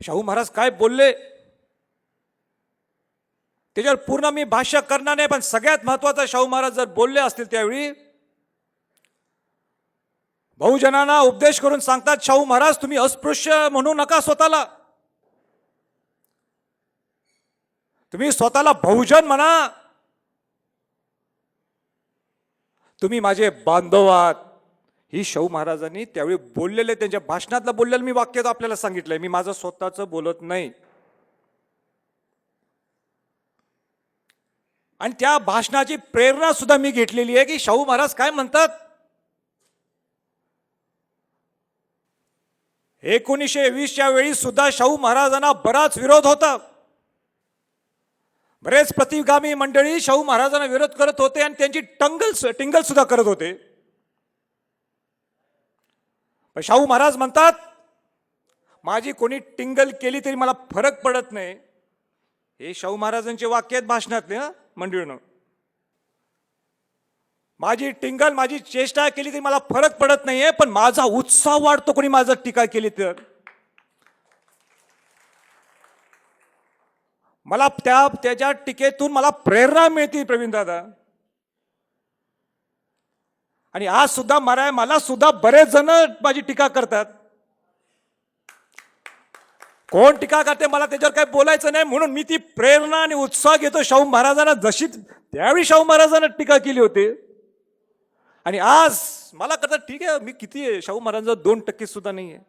शाहू महाराज काय बोलले त्याच्यावर पूर्ण मी भाष्य करणार नाही, पण सगळ्यात महत्वाचं शाहू महाराज जर बोलले असतील त्यावेळी बहुजनांना उपदेश करून सांगतात, शाहू महाराज तुम्ही अस्पृश्य म्हणू नका स्वतःला, तुम्ही स्वतःला बहुजन म्हणा, तुम्ही माझे बांधव आहात. ही शाहू महाराजांनी त्यावेळी बोललेले, त्यांच्या भाषणातलं बोललेलं मी वाक्य आपल्याला सांगितलंय, मी माझं स्वतःचं बोलत नाही. आणि त्या भाषणाची प्रेरणा सुद्धा मी घेतलेली आहे की शाहू महाराज काय म्हणतात. 1920च्या वेळी सुद्धा शाहू महाराजांना बराच विरोध होता. बरेच प्रतिगामी मंडळी शाहू महाराजांना विरोध करत होते आणि त्यांची टिंगल सुद्धा करत होते. पण शाहू महाराज म्हणतात, माझी कोणी टिंगल केली तरी मला फरक पडत नाही. हे शाहू महाराजांचे वाक्य आहेत भाषणातले मंडळीनं. माझी टिंगल, माझी चेष्टा केली तरी मला फरक पडत नाहीये, पण माझा उत्साह वाढतो कोणी माझा टीका केली तर. मला त्याच्या टीकेतून मला प्रेरणा मिळते प्रवीणदादा. आणि आज सुद्धा मला सुद्धा बरेच जण माझी टीका करतात. कोण टीका करते मला त्याच्यावर काय बोलायचं नाही, म्हणून मी ती प्रेरणा आणि उत्साह घेतो शाहू महाराजांना. जशी त्यावेळी शाहू महाराजांना टीका केली होती आणि आज मला करतात, ठीक आहे मी किती आहे, शाहू महाराजांचा 2% सुद्धा नाही आहे.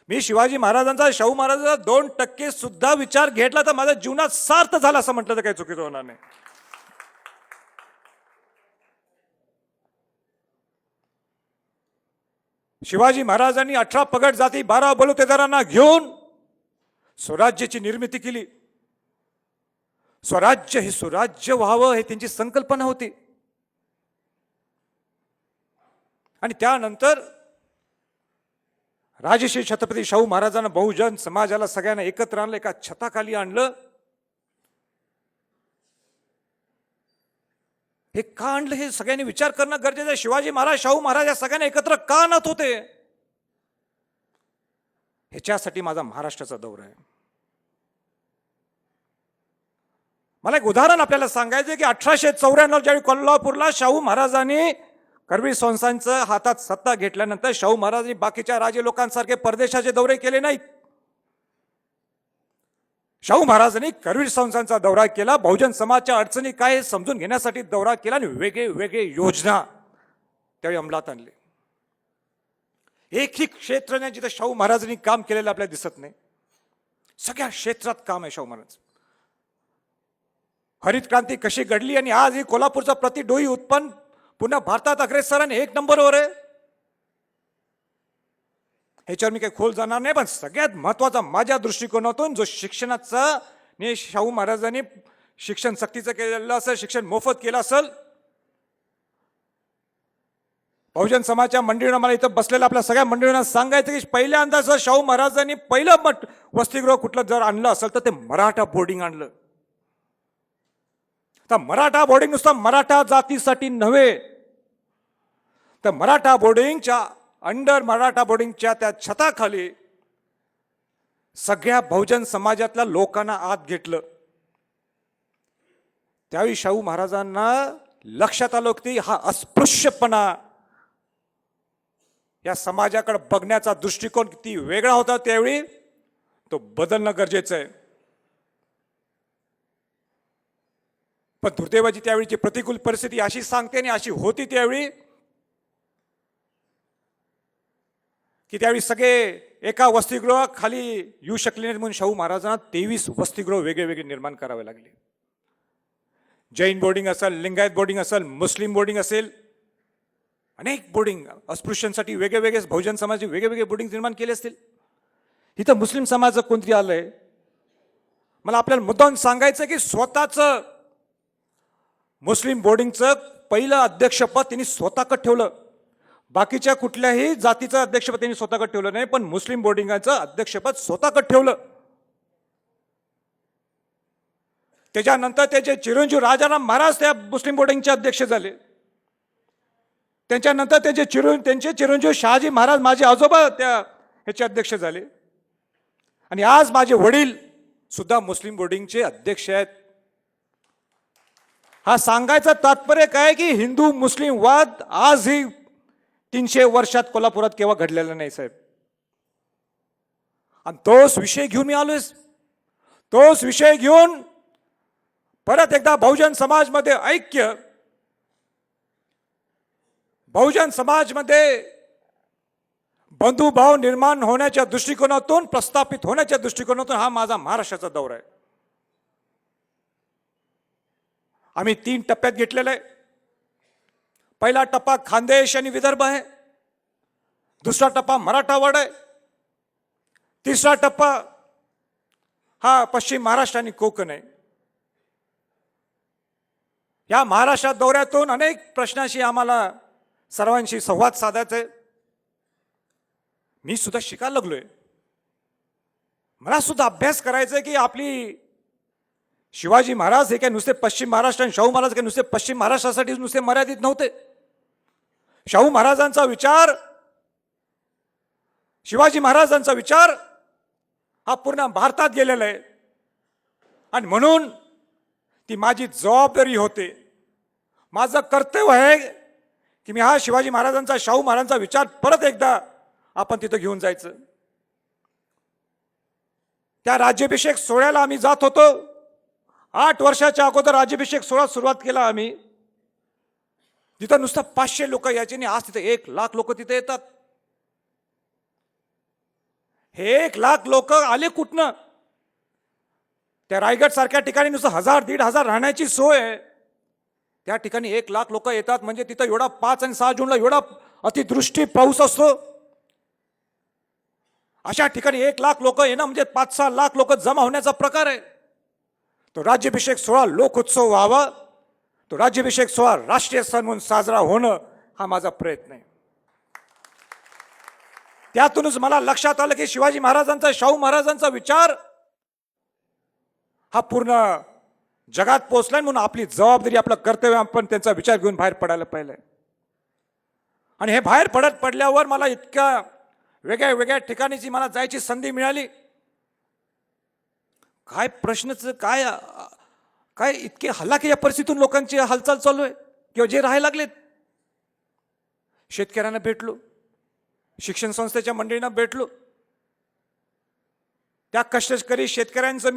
मी शिवाजी महाराजांचा, शाहू महाराजांचा 2% सुद्धा विचार घेतला तर माझ्या जीवनात सार्थ झाला असं म्हटलं तर काही चुकीचं होणार नाही. शिवाजी महाराजांनी 18 पगड जाती 12 बलुतेदारांना घेऊन स्वराज्याची निर्मिती केली. स्वराज्य हे सुराज्य व्हावं हे त्यांची संकल्पना होती. आणि त्यानंतर राजश्री छत्रपती शाहू महाराजांना बहुजन समाजाला सगळ्यांना एकत्र आणलं, एका छताखाली आणलं. हे का आणलं हे सगळ्यांनी विचार करणं गरजेचं आहे. शिवाजी महाराज, शाहू महाराज या सगळ्यांना एकत्र का आणत होते, ह्याच्यासाठी माझा महाराष्ट्राचा दौरा आहे. मला एक उदाहरण आपल्याला सांगायचं की 1894 ज्यावेळी कोल्हापूरला शाहू महाराजांनी करवीर संस्थांचं हातात सत्ता घेतल्यानंतर शाहू महाराजांनी बाकीच्या राजे लोकांसारखे परदेशाचे दौरे केले नाहीत. शाहू महाराजांनी करवीर संस्थांचा दौरा केला, बहुजन समाजाच्या अडचणी काय हे समजून घेण्यासाठी दौरा केला आणि वेगळे योजना त्यावेळी अंमलात आणले. एकही क्षेत्र नाही जिथे शाहू महाराजांनी काम केलेलं आपल्याला दिसत नाही. सगळ्या क्षेत्रात काम आहे शाहू महाराज. हरित क्रांती कशी घडली आणि आज ही कोल्हापूरचा प्रतिडोई उत्पन्न पुन्हा भारतात अग्रेसर आणि 1 नंबरवर आहे. ह्याच्यावर मी काही खोल जाणार नाही, पण सगळ्यात महत्वाचा माझ्या दृष्टिकोनातून जो शिक्षणाचा शाहू महाराजांनी शिक्षण सक्तीचं केलेलं असेल, शिक्षण मोफत केलं असेल. बहुजन समाजाच्या मंडळींना मला इथं बसलेल्या आपल्या सगळ्या मंडळींना सांगायचं की पहिल्यांदा जर शाहू महाराजांनी पहिलं वसतिगृह कुठलं जर आणलं असेल तर ते मराठा बोर्डिंग आणलं. तर मराठा बोर्डिंग नुसतं मराठा जातीसाठी नव्हे, तर मराठा बोर्डिंगच्या अंडर मराठा बोर्डिंगच्या त्या छताखाली सगळ्या बहुजन समाजातल्या लोकांना आत घेतलं. त्यावेळी शाहू महाराजांना लक्षात आलं की हा अस्पृश्यपणा, या समाजाकडे बघण्याचा दृष्टिकोन किती वेगळा होता, त्यावेळी तो बदलणं गरजेचं आहे. पण दुर्दैवाची त्यावेळीची प्रतिकूल परिस्थिती अशी सांगते आणि अशी होती त्यावेळी की त्यावेळी सगळे एका वसतिगृह खाली येऊ शकले नाहीत, म्हणून शाहू महाराजांना 23 वसतिगृह वेगळे निर्माण करावे लागले. जैन बोर्डिंग असेल, लिंगायत बोर्डिंग असेल, मुस्लिम बोर्डिंग असेल, अनेक बोर्डिंग अस्पृश्यांसाठी वेगळे वेगळे, बहुजन समाजाचे वेगवेगळे बोर्डिंग निर्माण केले असतील. इथं मुस्लिम समाज कोणतरी आलंय. मला आपल्याला मुद्दाम सांगायचं की स्वतःचं मुस्लिम बोर्डिंगचं पहिलं अध्यक्षपद त्यांनी स्वतःकडे ठेवलं. बाकीच्या कुठल्याही जातीचं अध्यक्षपद त्यांनी स्वतःकडे ठेवलं नाही, पण मुस्लिम बोर्डिंगाचं अध्यक्षपद स्वतःकडे ठेवलं. त्याच्यानंतर त्याचे चिरंजीव राजाराम महाराज त्या मुस्लिम बोर्डिंगचे अध्यक्ष झाले. त्याच्यानंतर त्यांचे चिरंजीव शहाजी महाराज, माझे आजोबा, त्या ह्याचे अध्यक्ष झाले. आणि आज माझे वडील सुद्धा मुस्लिम बोर्डिंगचे अध्यक्ष आहेत. हा सांगायचं तात्पर्य काय की हिंदू मुस्लिम वाद आजही 300 वर्षात कोल्हापुरात केव्हा घडलेला नाही साहेब. आणि तोच विषय घेऊन मी आलोय. तोच विषय घेऊन परत एकदा बहुजन समाजमध्ये ऐक्य, बहुजन समाजमध्ये बंधुभाव निर्माण होण्याच्या दृष्टिकोनातून, प्रस्थापित होण्याच्या दृष्टिकोनातून हा माझा महाराष्ट्राचा दौरा आहे. आम्ही 3 टप्प्यात घेतलेला आहे. पहिला टप्पा खानदेश आणि विदर्भ आहे. दुसरा टप्पा मराठवाडा आहे. तिसरा टप्पा हा पश्चिम महाराष्ट्र आणि कोकण आहे. या महाराष्ट्र दौऱ्यातून अनेक प्रश्नाशी आम्हाला सर्वांशी संवाद साधायचा आहे. मी सुद्धा शिकायला लागलोय. मला सुद्धा अभ्यास करायचा आहे की आपली शिवाजी महाराज हे काय नुसते पश्चिम महाराष्ट्र आणि शाहू महाराज काय नुसते पश्चिम महाराष्ट्रासाठी नुसते मर्यादित नव्हते. शाहू महाराजांचा विचार, शिवाजी महाराजांचा विचार हा पूर्ण भारतात गेलेला आहे. आणि म्हणून ती माझी जबाबदारी होते, माझं कर्तव्य आहे की मी हा शिवाजी महाराजांचा, शाहू महाराजांचा विचार परत एकदा आपण तिथं घेऊन जायचं. त्या राज्याभिषेक सोहळ्याला आम्ही जात होतो. 8 वर्षाच्या अगोदर राज्याभिषेक सोहळा सुरुवात केला आम्ही. तिथं नुसतं 500 लोक यायचे आणि आज तिथे 1 लाख लोक तिथे येतात. हे 1 लाख लोक आले कुठनं? त्या रायगड सारख्या ठिकाणी नुसतं 1000-1500 राहण्याची सोय आहे. त्या ठिकाणी 1 लाख लोक येतात म्हणजे तिथं एवढा 5 आणि 6 जूनला एवढा अतिवृष्टी पाऊस असतो. अशा ठिकाणी 1 लाख लोक येणं म्हणजे 5-6 लाख लोक जमा होण्याचा प्रकार आहे. तो राज्याभिषेक सोहळा लोकोत्सव व्हावा, तो राज्याभिषेक सोहळा राष्ट्रीय सण म्हणून साजरा होणं हा माझा प्रयत्न आहे. त्यातूनच मला लक्षात आलं की शिवाजी महाराजांचा, शाहू महाराजांचा विचार हा पूर्ण जगात पोहोचलाय. म्हणून आपली जबाबदारी, आपलं कर्तव्य, आपण त्यांचा विचार घेऊन बाहेर पडायला पाहिजे. आणि हे बाहेर पडल्यावर मला इतक्या वेगळ्या वेगळ्या ठिकाणीची मला जायची संधी मिळाली. काय प्रश्नच काय काय इतके हलाखीच्या परिस्थितीतून लोकांची हालचाल चालू आहे किंवा जे राहायला लागलेत. शेतकऱ्यांना भेटलो, शिक्षण संस्थेच्या मंडळींना भेटलो. त्या कष्टकरी शेतकऱ्यांचं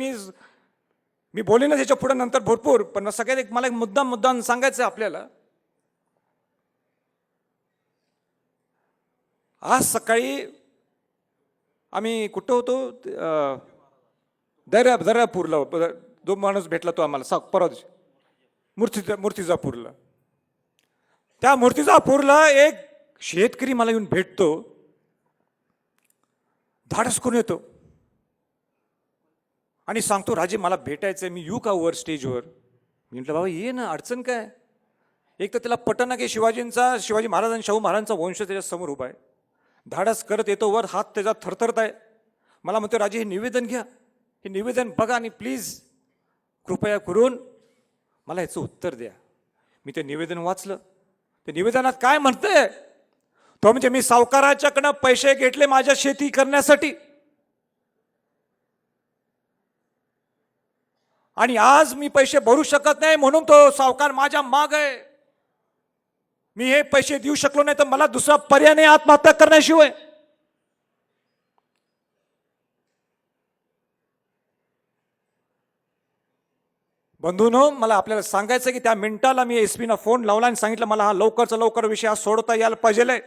मी बोलेनच याच्या पुढे नंतर भरपूर, पण सगळ्यात मला एक मुद्दाम सांगायचं आपल्याला. आज सकाळी आम्ही कुठं होतो, दर्यापूरला. 2 माणूस भेटला तो आम्हाला परवा दिवशी मूर्तिजापूरला. त्या मूर्तिजापूरला एक शेतकरी मला येऊन भेटतो, धाडस करून येतो आणि सांगतो, राजे मला भेटायचंय, मी येऊ का वर स्टेजवर? मी म्हटलं बाबा ये ना, अडचण काय? एक तर त्याला पटना की शिवाजी महाराज आणि शाहू महाराजांचा वंश त्याच्या समोर उभा आहे. धाडस करत येतो वर, हात त्याचा थरथरत आहे. मला म्हणतो, राजे हे निवेदन घ्या, हे निवेदन बघा आणि प्लीज कृपया करून मला ह्याचं उत्तर द्या. मी ते निवेदन वाचलं. ते निवेदनात काय म्हणतंय तो, म्हणजे मी सावकाराच्याकडनं पैसे घेतले माझ्या शेती करण्यासाठी आणि आज मी पैसे भरू शकत नाही म्हणून तो सावकार माझ्या माग आहे. मी हे पैसे देऊ शकलो नाही तर मला दुसरा पर्याय नाही आत्महत्या करण्याशिवाय. बंधूंनो, मला आपल्याला सांगायचं की त्या मिनिटाला मी एसपीना फोन लावला आणि सांगितलं मला हा लवकरचा लवकर विषय हा सोडता यायला पाहिजे.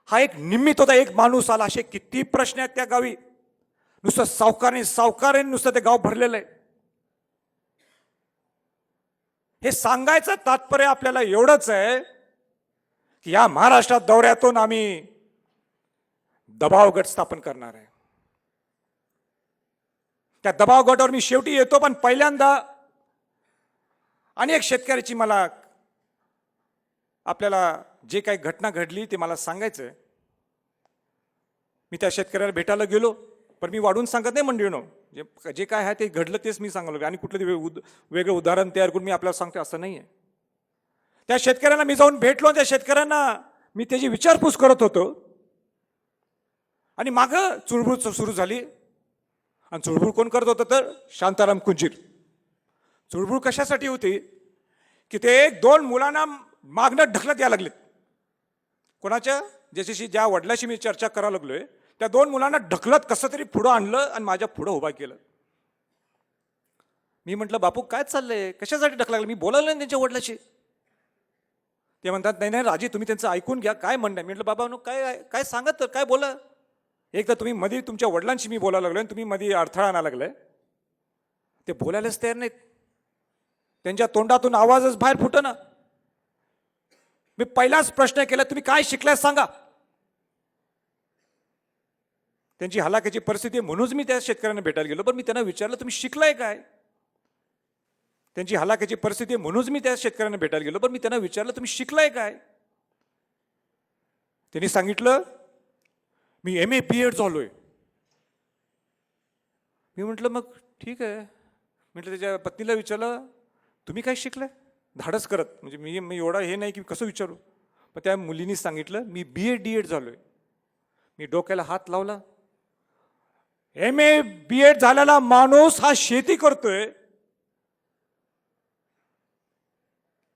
हा एक निमित्त होता, एक माणूस आला. असे किती प्रश्न आहेत त्या गावी. नुसतं सावकाराने नुसतं ते गाव भरलेलं आहे. हे सांगायचं तात्पर्य आपल्याला एवढंच आहे की या महाराष्ट्रात दौऱ्यातून आम्ही दबाव गट स्थापन करणार आहे. त्या दबाव गटावर मी शेवटी येतो, पण पहिल्यांदा अनेक शेतकऱ्याची मला आपल्याला जे काही घटना घडली ते मला सांगायचं आहे. मी त्या शेतकऱ्याला भेटायला गेलो, पण मी वाढून सांगत नाही मंडळीनो, जे काय आहे ते घडलं तेच मी सांगलो आणि कुठलं ते वेगळं उदाहरण तयार करून मी आपल्याला सांगतो असं नाही आहे. त्या शेतकऱ्यांना मी जाऊन भेटलो, त्या शेतकऱ्यांना मी त्याची विचारपूस करत होतो आणि मागं चुळबुळ सुरू झाली. आणि चुळबुळ कोण करत होतं तर शांताराम कुंजीर. चुळबुळ कशासाठी होती की ते 2 मुलांना मागणं ढकलत यायला लागलेत. कोणाच्या ज्याच्याशी ज्या वडिलाशी मी चर्चा करायला लागलोय त्या 2 मुलांना ढकलत कसं तरी पुढं आणलं आणि माझ्या पुढं उभा केलं. मी म्हटलं बापू काय चाललंय, कशासाठी ढकला लागलं, मी बोलायला नाही त्यांच्या वडिलाशी. ते म्हणतात नाही नाही राजी तुम्ही त्यांचं ऐकून घ्या काय म्हणणं. मी म्हटलं बाबा काय काय सांगत तर काय बोला. एकदा तुम्ही मध्ये तुमच्या वडिलांशी मी बोलायला लागलोय आणि तुम्ही मध्ये अडथळा आणायला लागलाय. ते बोलायलाच तयार नाहीत, त्यांच्या तोंडातून आवाजच बाहेर फुटेना. मी पहिलाच प्रश्न केला तुम्ही काय शिकलाय सांगा. त्यांची हलाखीची परिस्थिती म्हणूनच मी त्या शेतकऱ्यांना भेटायला गेलो, पण मी त्यांना विचारलं तुम्ही शिकलाय काय. त्यांची हलाखीची परिस्थिती म्हणूनच मी त्या शेतकऱ्यांना भेटायला गेलो, पण मी त्यांना विचारलं तुम्ही शिकलाय काय. त्यांनी सांगितलं मी MA BEd झालोय. मी म्हटलं मग ठीक आहे. म्हटलं त्याच्या पत्नीला विचारलं तुम्ही काय शिकलाय, धाडस करत म्हणजे मी एवढा हे नाही की कसं विचारू. पण त्या मुलीने सांगितलं मी BA DEd झालोय. मी डोक्याला हात लावला. MA BEd झालेला माणूस हा शेती करतोय,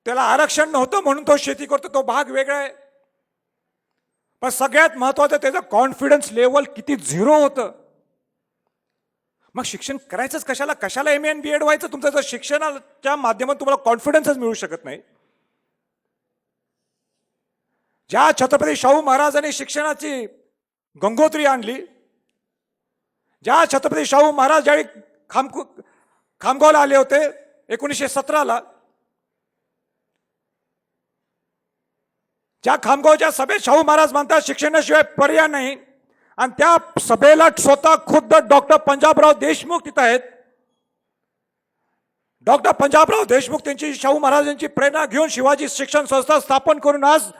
त्याला आरक्षण नव्हतं म्हणून तो शेती करतो, तो भाग वेगळा आहे. पण सगळ्यात महत्वाचं त्याचं कॉन्फिडन्स लेवल किती 0 होतं. मग शिक्षण करायचंच कशाला, कशाला MA आणि BEd व्हायचं. तुमचं जर शिक्षणाच्या माध्यमातून तुम्हाला कॉन्फिडन्सच मिळू शकत नाही. ज्या छत्रपती शाहू महाराजांनी शिक्षणाची गंगोत्री आणली, ज्या छत्रपती शाहू महाराज ज्यावेळी खामगावला आले होते 1917ला, ज्या खामगावच्या सभेत शाहू महाराज म्हणतात शिक्षणाशिवाय पर्याय नाही, आणि त्या सभेला स्वतः खुद्द डॉक्टर पंजाबराव देशमुख तिथं आहेत. डॉक्टर पंजाबराव देशमुख त्यांची शाहू महाराजांची प्रेरणा घेऊन शिवाजी शिक्षण संस्था स्थापन करून आज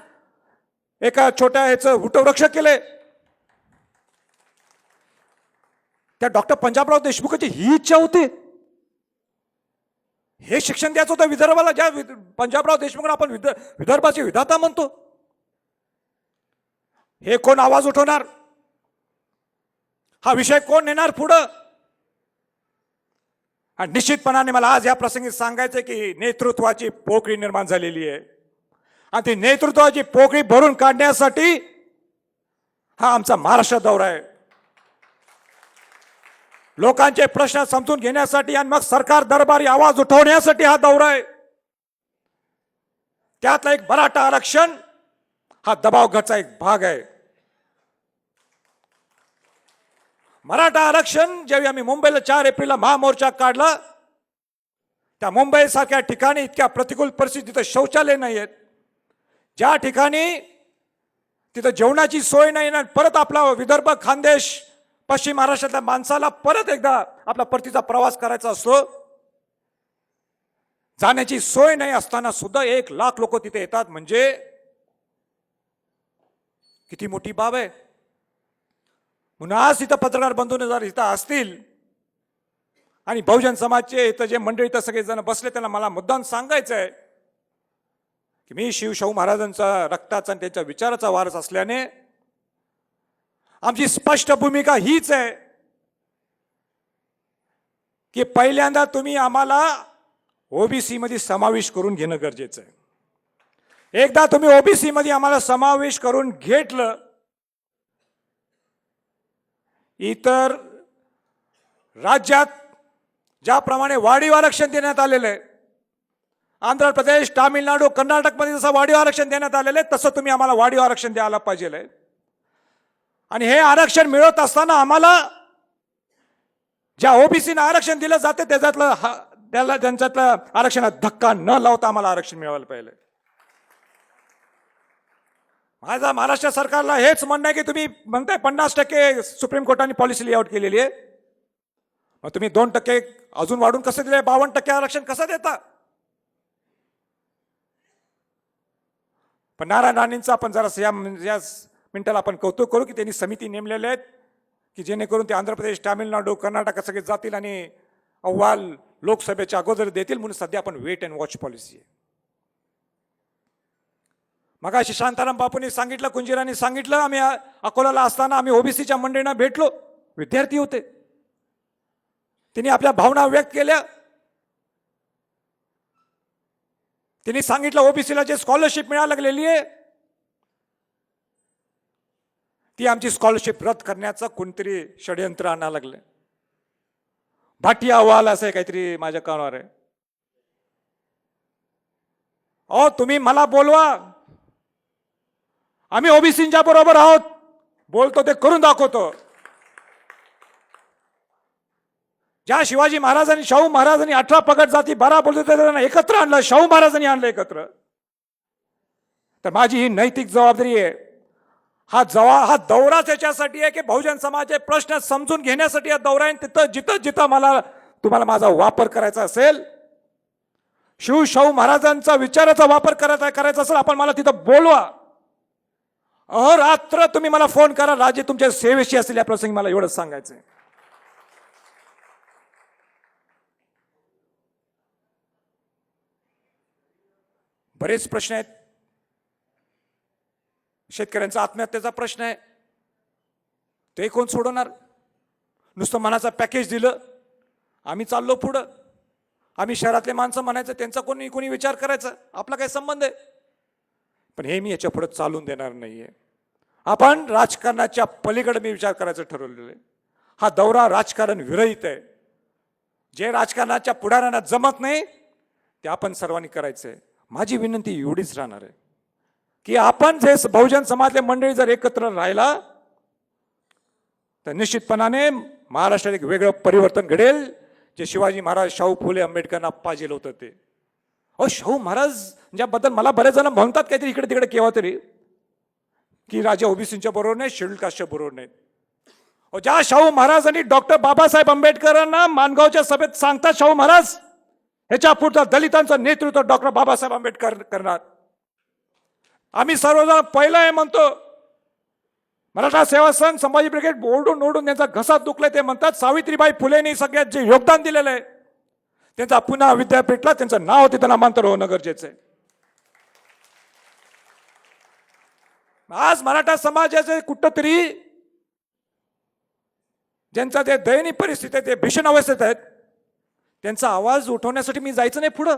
एका छोट्या ह्याचं वटवृक्ष केले. त्या डॉक्टर पंजाबराव देशमुखाची ही इच्छा होती, हे शिक्षण द्यायचं होतं विदर्भाला. ज्या पंजाबराव देशमुखांना आपण विदर्भाचे विधाता म्हणतो, हे कोण आवाज उठवणार, हा विषय कोण नेणार पुढं. आणि निश्चितपणाने मला आज या प्रसंगी सांगायचं की नेतृत्वाची पोकळी निर्माण झालेली आहे आणि ती नेतृत्वाची पोकळी भरून काढण्यासाठी हा आमचा महाराष्ट्र दौरा आहे. लोकांचे प्रश्न समजून घेण्यासाठी आणि मग सरकार दरबारी आवाज उठवण्यासाठी हा दौरा आहे. त्यातला एक मराठा आरक्षण हा दबाव गटाचा एक भाग आहे. मराठा आरक्षण ज्यावेळी आम्ही मुंबईला 4 एप्रिलला महामोर्चा काढला, त्या मुंबई सारख्या ठिकाणी इतक्या प्रतिकूल परिस्थितीत शौचालय नाही आहेत, ज्या ठिकाणी तिथं जेवणाची सोय नाही ना, परत आपला विदर्भ खानदेश पश्चिम महाराष्ट्रातल्या माणसाला परत एकदा आपला परतीचा प्रवास करायचा असतो, जाण्याची सोय नाही असताना सुद्धा 1 लाख लोक तिथे येतात म्हणजे किती मोठी बाब आहे. म्हणून आज इथं पत्रकार बंधूंनी जर इथं असतील आणि बहुजन समाजचे इथं जे मंडळी इथं सगळेजण बसले, त्यांना मला मुद्दाम सांगायचं आहे की मी शाहू महाराजांचा रक्ताचा आणि त्यांच्या विचाराचा वारस असल्याने आमची स्पष्ट भूमिका हीच आहे की पहिल्यांदा तुम्ही आम्हाला ओबीसी मध्ये समावेश करून घेणं गरजेचं आहे. एकदा तुम्ही ओबीसी मध्ये आम्हाला समावेश करून घेतलं, इतर राज्यात ज्याप्रमाणे वाढीव आरक्षण देण्यात आलेलं आहे, आंध्र प्रदेश, तामिळनाडू, कर्नाटकमध्ये जसं वाढीव आरक्षण देण्यात आलेलं आहे, तसं तुम्ही आम्हाला वाढीव आरक्षण द्यायला पाहिजे. आणि हे आरक्षण मिळवत असताना आम्हाला ज्या ओबीसीना आरक्षण दिलं जाते त्याच्यातलं त्याला त्यांच्यातल्या आरक्षणात धक्का न लावता आम्हाला आरक्षण मिळालं पाहिजे. माझा महाराष्ट्र सरकारला हेच म्हणणं आहे की तुम्ही म्हणताय 50% सुप्रीम कोर्टाने पॉलिसी लेआउट केलेली आहे, मग तुम्ही 2% अजून वाढून कसं दिले? 52% आरक्षण कसं देता? पण नारायण राणेंचं आपण जरा या मिनिटाला आपण कौतुक करू की त्यांनी समिती नेमलेल्या आहेत की जेणेकरून ते आंध्र प्रदेश, तामिळनाडू, कर्नाटक सगळे जातील आणि अहवाल लोकसभेच्या अगोदर देतील. म्हणून सध्या आपण वेट अँड वॉच पॉलिसी आहे. मगाशी शांताराम बापूंनी सांगितलं, कुंजिरांनी सांगितलं, आम्ही अकोल्याला असताना आम्ही ओबीसीच्या मंडळींना भेटलो, विद्यार्थी होते, त्यांनी आपल्या भावना व्यक्त केल्या. त्यांनी सांगितलं ओबीसीला जे स्कॉलरशिप मिळायला लागलेली आहे ती आमची स्कॉलरशिप रद्द करण्याचं कोणतरी षडयंत्र आणायला लागले. भाटी अहवाल असं काहीतरी माझ्या कानावर आहे. अहो तुम्ही मला बोलवा, आम्ही ओबीसींच्या बरोबर आहोत, बोलतो ते करून दाखवतो. ज्या शिवाजी महाराजांनी, शाहू महाराजांनी 18 पगड जाती 12 बोलतो त्यांना एकत्र आणलं, शाहू महाराजांनी आणलं एकत्र. तर माझी ही नैतिक जबाबदारी आहे. हा दौरा त्याच्यासाठी आहे की बहुजन समाजाचे प्रश्न समजून घेण्यासाठी हा दौरा आहे. तिथं जिथं मला तुम्हाला माझा वापर करायचा असेल, शाहू महाराजांचा विचाराचा वापर करायचा असेल, आपण मला तिथं बोलवा. अहोरात्र तुम्ही मला फोन करा, राजे तुमच्या सेवेशी असेल. या प्रसंगी मला एवढंच सांगायचंय. बरेच प्रश्न आहेत. शेतकऱ्यांचा आत्महत्येचा प्रश्न आहे, ते कोण सोडवणार? नुसतं मनाचा पॅकेज दिलं, आम्ही चाललो पुढं. आम्ही शहरातले माणसं म्हणायचं, त्यांचा कोणी विचार करायचा, आपला काय संबंध आहे? पण हे मी याच्या पुढे चालून देणार नाहीये. आपण राजकारणाच्या पलीकडे मी विचार करायचं ठरवलेलं आहे. हा दौरा राजकारण विरहित आहे. जे राजकारणाच्या पुढाऱ्यांना जमत नाही ते आपण सर्वांनी करायचंय. माझी विनंती एवढीच राहणार आहे की आपण जे बहुजन समाजले मंडळी जर एकत्र राहिला तर निश्चितपणाने महाराष्ट्रात एक वेगळं परिवर्तन घडेल, जे शिवाजी महाराज, शाहू फुले आंबेडकरांना पाहिजे होतं ते. अहो शाहू महाराज ज्याबद्दल मला बरेच जण म्हणतात काहीतरी इकडे तिकडे केव्हा तरी की राजा ओबीसींच्या बरोबर नाही, शेड्यूल कास्टच्या बरोबर नाही. ज्या शाहू महाराजांनी डॉक्टर बाबासाहेब आंबेडकरांना माणगावच्या सभेत सांगतात, शाहू महाराज ह्याच्या पुढचं दलितांचं नेतृत्व डॉक्टर बाबासाहेब आंबेडकर करणार. आम्ही सर्वजण पहिलं आहे म्हणतो. मराठा सेवा संघ, संभाजी ब्रिगेड ओरडून ओरडून त्यांचा घसा दुखलाय. ते म्हणतात सावित्रीबाई फुलेंनी सगळ्यात जे योगदान दिलेलं आहे त्यांचा पुन्हा विद्यापीठला त्यांचं नाव तिथं नामांतर होणं गरजेचं आहे. आज मराठा समाजाचे कुठंतरी ज्यांचा ते दयनीय परिस्थिती आहे, ते भीषण अवस्थेत आहेत, त्यांचा आवाज उठवण्यासाठी मी जायचं नाही पुढं.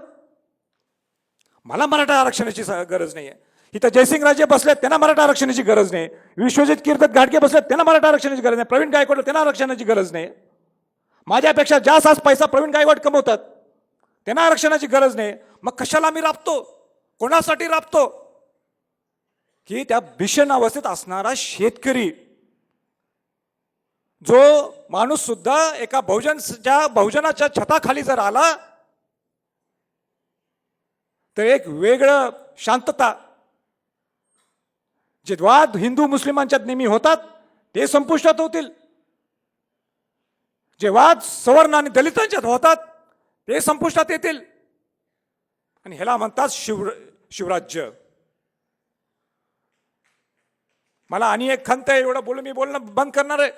मला मराठा आरक्षणाची गरज नाही आहे. इथं जयसिंगराजे बसलेत, त्यांना मराठा आरक्षणाची गरज नाही. विश्वजित कीर्तन घाटगे बसलेत, त्यांना मराठा आरक्षणाची गरज नाही. प्रवीण गायकवाड, त्यांना आरक्षणाची गरज नाही. माझ्यापेक्षा जास्त आज पैसा प्रवीण गायकवाड कमवतात, त्यांना आरक्षणाची गरज नाही. मग कशाला आम्ही राबतो? कोणासाठी राबतो? की त्या भीषण अवस्थेत असणारा शेतकरी, जो माणूस सुद्धा एका बहुजनाच्या छताखाली जर आला तर एक वेगळं शांतता, जे वाद हिंदू मुस्लिमांच्यात नेहमी होतात ते संपुष्टात होतील. जे वाद सवर्ण आणि दलितांच्यात होतात ते संपुष्टात येतील. आणि ह्याला म्हणतात शिवराज्य. मला आणि एक खंत आहे, एवढं बोलून मी बोलणं बंद करणार आहे.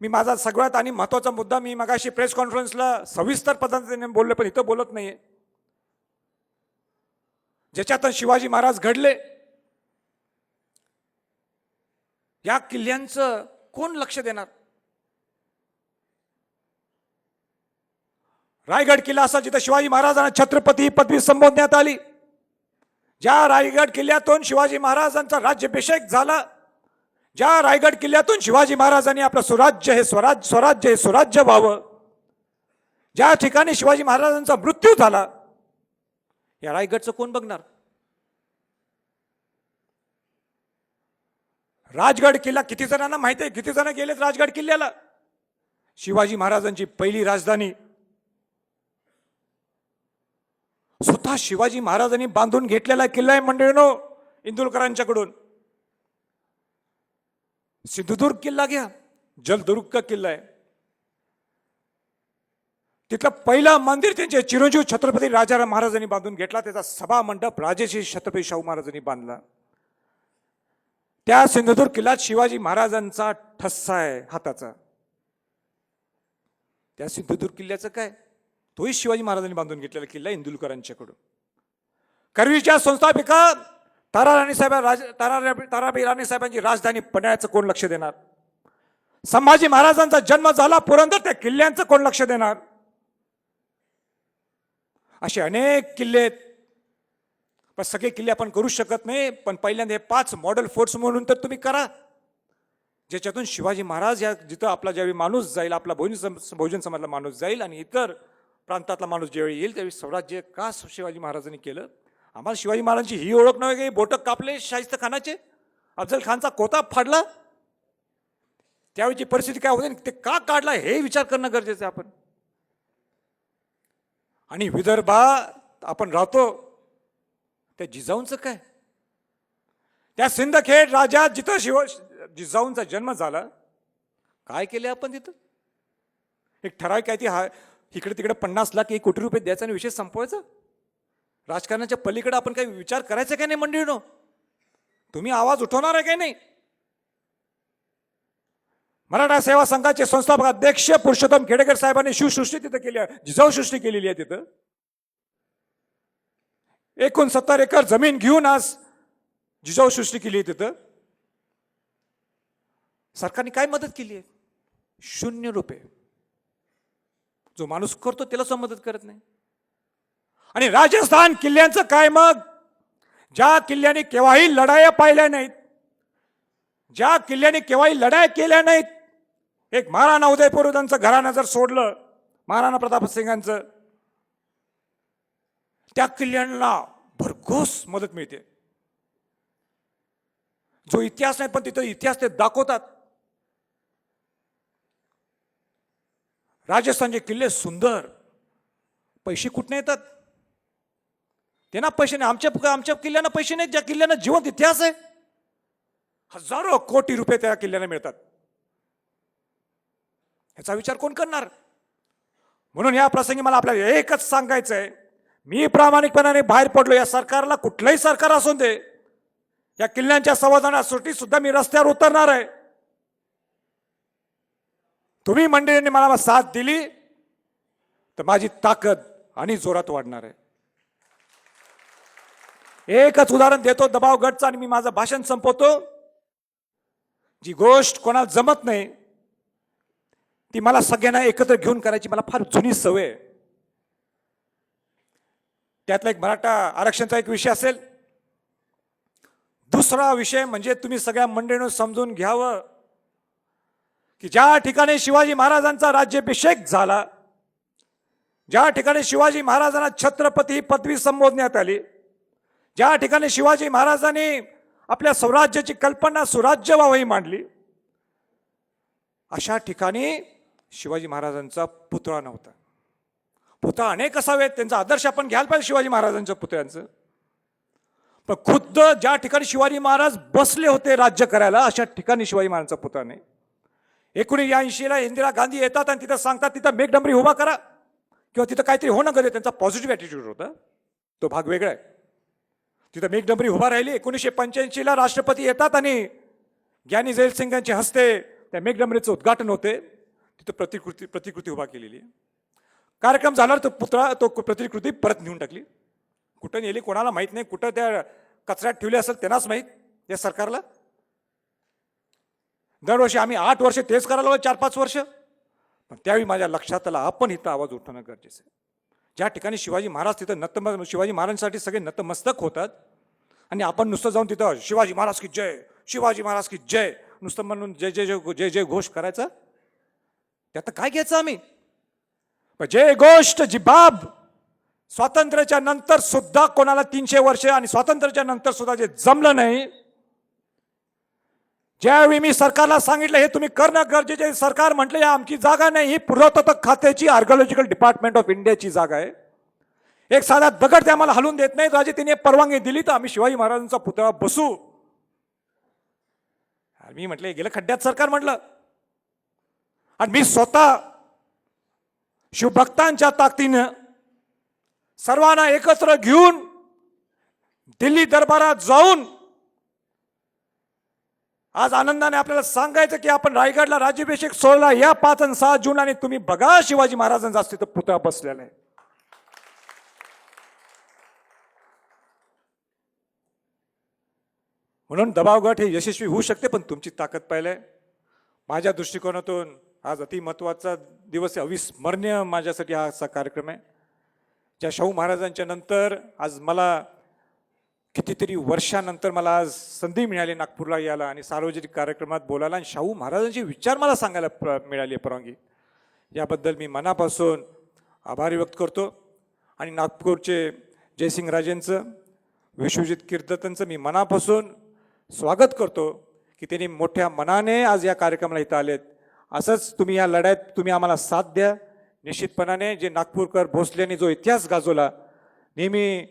मी माझा सगळ्यात आणि महत्वाचा मुद्दा मी मगाशी प्रेस कॉन्फरन्सला सविस्तर पद्धतीने बोलले, पण इथं बोलत नाहीये. ज्याच्यातून शिवाजी महाराज घडले, या किल्ल्यांचं कोण लक्ष देणार? रायगड किल्ला असा जिथं शिवाजी महाराजांना छत्रपती पदवी संबोधण्यात आली, ज्या रायगड किल्ल्यातून शिवाजी महाराजांचा राज्याभिषेक झाला, ज्या रायगड किल्ल्यातून शिवाजी महाराजांनी आपलं स्वराज्य हे स्वराज्य व्हावं, ज्या ठिकाणी शिवाजी महाराजांचा मृत्यू झाला, या रायगडचं कोण बघणार? राजगड किल्ला किती जणांना माहिती आहे? किती जण गेलेत राजगड किल्ल्याला? शिवाजी महाराजांची पहिली राजधानी स्वतः शिवाजी महाराजांनी बांधून घेतलेला किल्ला आहे मंडळींनो, इंदुरकरांच्याकडून. सिंधुदुर्ग किल्ला घ्या, जलदुर्ग किल्ला आहे. तिथलं पहिलं मंदिर त्यांचे चिरंजीव छत्रपती राजाराम महाराजांनी बांधून घेतला. त्याचा सभा मंडप राजेश्री छत्रपती शाहू महाराजांनी बांधला. त्या सिंधुदुर्ग किल्ल्यात शिवाजी महाराजांचा ठस्सा आहे हाताचा. त्या सिंधुदुर्ग किल्ल्याचं काय, तोही शिवाजी महाराजांनी बांधून घेतलेला किल्ला इंदुरकरांच्याकडून. करवीच्या संस्थापिका ताराबाई राणे साहेबांची राजधानी पन्हाळ्याचं कोण लक्ष देणार? संभाजी महाराजांचा जन्म झाला पुरंदर, त्या किल्ल्यांचं कोण लक्ष देणार? असे अनेक किल्ले आहेत, पण सगळे किल्ले आपण करू शकत नाही. पण पहिल्यांदा हे 5 मॉडेल फोर्ट्स म्हणून तर तुम्ही करा, ज्याच्यातून शिवाजी महाराज या जिथं आपला ज्यावेळी माणूस जाईल, आपला बहुजन समाजातला माणूस जाईल आणि इतर प्रांतातला माणूस ज्यावेळी येईल त्यावेळी स्वराज्य का शिवाजी महाराजांनी केलं. आम्हाला शिवाजी महाराजांची ही ओळख नव्हे की बोटं कापले शाहिस्त खानाचे, अफजल खानचा कोता फाडला, त्यावेळीची परिस्थिती काय होती, ते का काढला हे विचार करणं गरजेचं आहे आपण. आणि विदर्भात आपण राहतो, त्या जिजाऊंचं काय, त्या सिंदखेड राज्यात जिथं जिजाऊंचा जन्म झाला, काय केले आपण तिथं? एक ठराविक काय ती इकडे तिकडे 50 लाख 1 कोटी रुपये द्यायचा आणि विषय संपवायचा. राजकारणाच्या पलीकडे आपण काही विचार करायचा काय नाही मंडळीनो? तुम्ही आवाज उठवणार आहे काय नाही? मराठा सेवा संघाचे संस्थापक अध्यक्ष पुरुषोत्तम खेडेकर साहेबांनी शिवसृष्टी तिथं केली आहे, जिजाऊ सृष्टी केलेली आहे. तिथं 69 एकर जमीन घेऊन आज जिजाऊ सृष्टी केली आहे. तिथं सरकारने काय मदत केली आहे? 0 रुपये. जो माणूस करतो त्याला सुद्धा मदत करत नाही. आणि राजस्थान किल्ल्यांचं काय मग? ज्या किल्ल्याने केव्हाही लढाया पाहिल्या नाहीत, ज्या किल्ल्याने केव्हाही लढाया केल्या नाहीत, एक महाराणा उदयपूर त्यांचं घराणं जर सोडलं, महाराणा प्रताप सिंगांचं, त्या किल्ल्यांना भरघोस मदत मिळते. जो इतिहास नाही पण तिथं इतिहास ते दाखवतात. राजस्थानचे किल्ले सुंदर, पैसे कुठने येतात? त्यांना पैसे नाही. आमच्या किल्ल्यांना पैसे नाहीत, ज्या किल्ल्यांना जिवंत इतिहास आहे. हजारो कोटी रुपये त्या किल्ल्याला मिळतात. याचा विचार कोण करणार? म्हणून या प्रसंगी मला आपल्याला एकच सांगायचं आहे, मी प्रामाणिकपणाने बाहेर पडलो. या सरकारला, कुठलंही सरकार असू दे, या किल्ल्यांच्या संवर्धनासाठी सुद्धा मी रस्त्यावर उतरणार आहे. तुम्ही मंडळींनी मला साथ दिली तर माझी ताकद आणि जोरात वाढणार आहे. एकच उदाहरण देतो दबाव गटचं आणि मी माझं भाषण संपवतो. जी गोष्ट कोणाला जमत नाही ती मला सगळ्यांना एकत्र घेऊन करायची मला फार जुनी सवय आहे. त्यातला एक मराठा आरक्षणचा एक विषय असेल. दुसरा विषय म्हणजे तुम्ही सगळ्या मंडळींनी समजून घ्यावं की ज्या ठिकाणी शिवाजी महाराजांचा राज्याभिषेक झाला, ज्या ठिकाणी शिवाजी महाराजांना छत्रपती पदवी संबोधण्यात आली, ज्या ठिकाणी शिवाजी महाराजांनी आपल्या स्वराज्याची कल्पना सुराज्य व्हावी मांडली, अशा ठिकाणी शिवाजी महाराजांचा पुतळा नव्हता. पुतळा अनेक असावेत, त्यांचा आदर्श आपण घ्यायला पाहिजे शिवाजी महाराजांच्या पुतळ्यांचं. पण खुद्द ज्या ठिकाणी शिवाजी महाराज बसले होते राज्य करायला, अशा ठिकाणी शिवाजी महाराजांचा पुतळा नाही. 1980ला इंदिरा गांधी येतात आणि तिथं सांगतात तिथं मेघडंबरी उभा करा किंवा तिथं काहीतरी होणं गरजेचं. त्यांचा पॉझिटिव्ह ॲटिट्यूड होता, तो भाग वेगळा आहे. तिथं मेघडंबरी उभा राहिली. 1985ला राष्ट्रपती येतात आणि ज्ञानी झैल सिंग यांच्या हस्ते त्या मेघडंबरीचं उद्घाटन होते. तिथं प्रतिकृती उभा केलेली आहे. कार्यक्रम झाल्यावर तो प्रतिकृती परत नेऊन टाकली. कुठं नेली कोणाला माहीत नाही, कुठं त्या कचऱ्यात ठेवली असेल त्यांनाच माहीत या सरकारला. दरवर्षी आम्ही 8 वर्ष तेच करायला लागलो, 4-5 वर्ष. पण त्यावेळी माझ्या लक्षात आलं आपण इथं आवाज उठवणं गरजेचं आहे. ज्या ठिकाणी शिवाजी महाराज तिथं शिवाजी महाराजांसाठी सगळे नतमस्तक होतात आणि आपण नुसतं जाऊन तिथं शिवाजी महाराज की जय, शिवाजी महाराज की जय नुसतं म्हणून जय जय जय जय जय घोष करायचा, त्यात काय घ्यायचं आम्ही? जे गोष्ट जी बाब स्वातंत्र्याच्या नंतर सुद्धा कोणाला 300 वर्ष आणि स्वातंत्र्याच्या नंतर सुद्धा जे जमलं नाही, ज्यावेळी मी सरकारला सांगितलं हे तुम्ही करणं गरजेचे आहे, सरकार म्हटलं या आमची जागा नाही, ही पुरातत्व खात्याची, आर्किओलॉजिकल डिपार्टमेंट ऑफ इंडियाची जागा आहे, एक साधा दगड ते आम्हाला हलवून देत नाहीत. राजे त्यांनी परवानगी दिली तर आम्ही शिवाजी महाराजांचा पुतळा बसू. मी म्हटलं गेलं खड्ड्यात सरकार म्हटलं. आणि मी स्वतः शिवभक्तांच्या ताकदीनं सर्वांना एकत्र घेऊन दिल्ली दरबारात जाऊन आज आनंदाने आपल्याला सांगायचं की आपण रायगडला राज्याभिषेक सोहळा या 5 आणि 6 जून आणि तुम्ही बघा शिवाजी महाराजांचा तिथं पुतळा बसलेला आहे. म्हणून दबाव गट हे यशस्वी होऊ शकते, पण तुमची ताकद पाहिलंय. माझ्या दृष्टिकोनातून आज अति महत्त्वाचा दिवस आहे, अविस्मरणीय माझ्यासाठी हा असा कार्यक्रम आहे. ज्या शाहू महाराजांच्या नंतर आज मला कितीतरी वर्षानंतर मला आज संधी मिळाली नागपूरला यायला आणि सार्वजनिक कार्यक्रमात बोलायला आणि शाहू महाराजांचे विचार मला सांगायला मिळाली परवानगी. याबद्दल मी मनापासून आभार व्यक्त करतो. आणि नागपूरचे जयसिंग राजेंचं, विश्वजित कीर्तनचं मी मनापासून स्वागत करतो की त्यांनी मोठ्या मनाने आज या कार्यक्रमाला इथं आलेत. असंच तुम्ही या लढ्यात तुम्ही आम्हाला साथ द्या. निश्चितपणाने जे नागपूरकर भोसलेंनी जो इतिहास गाजवला, नेहमी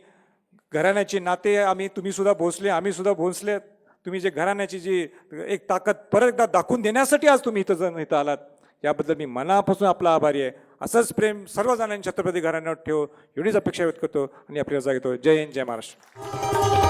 घराण्याची नाते आम्ही, तुम्ही सुद्धा भोसले, आम्ही सुद्धा भोसले, तुम्ही जे घराण्याची जी एक ताकद परत एकदा दाखवून देण्यासाठी आज तुम्ही इथं आलात, याबद्दल मी मनापासून आपला आभारी आहे. असंच प्रेम सर्वजणांनी छत्रपती घराण्यावर ठेव एवढीच अपेक्षा व्यक्त करतो आणि आपली रजा घेतो. जय हिंद, जय महाराष्ट्र.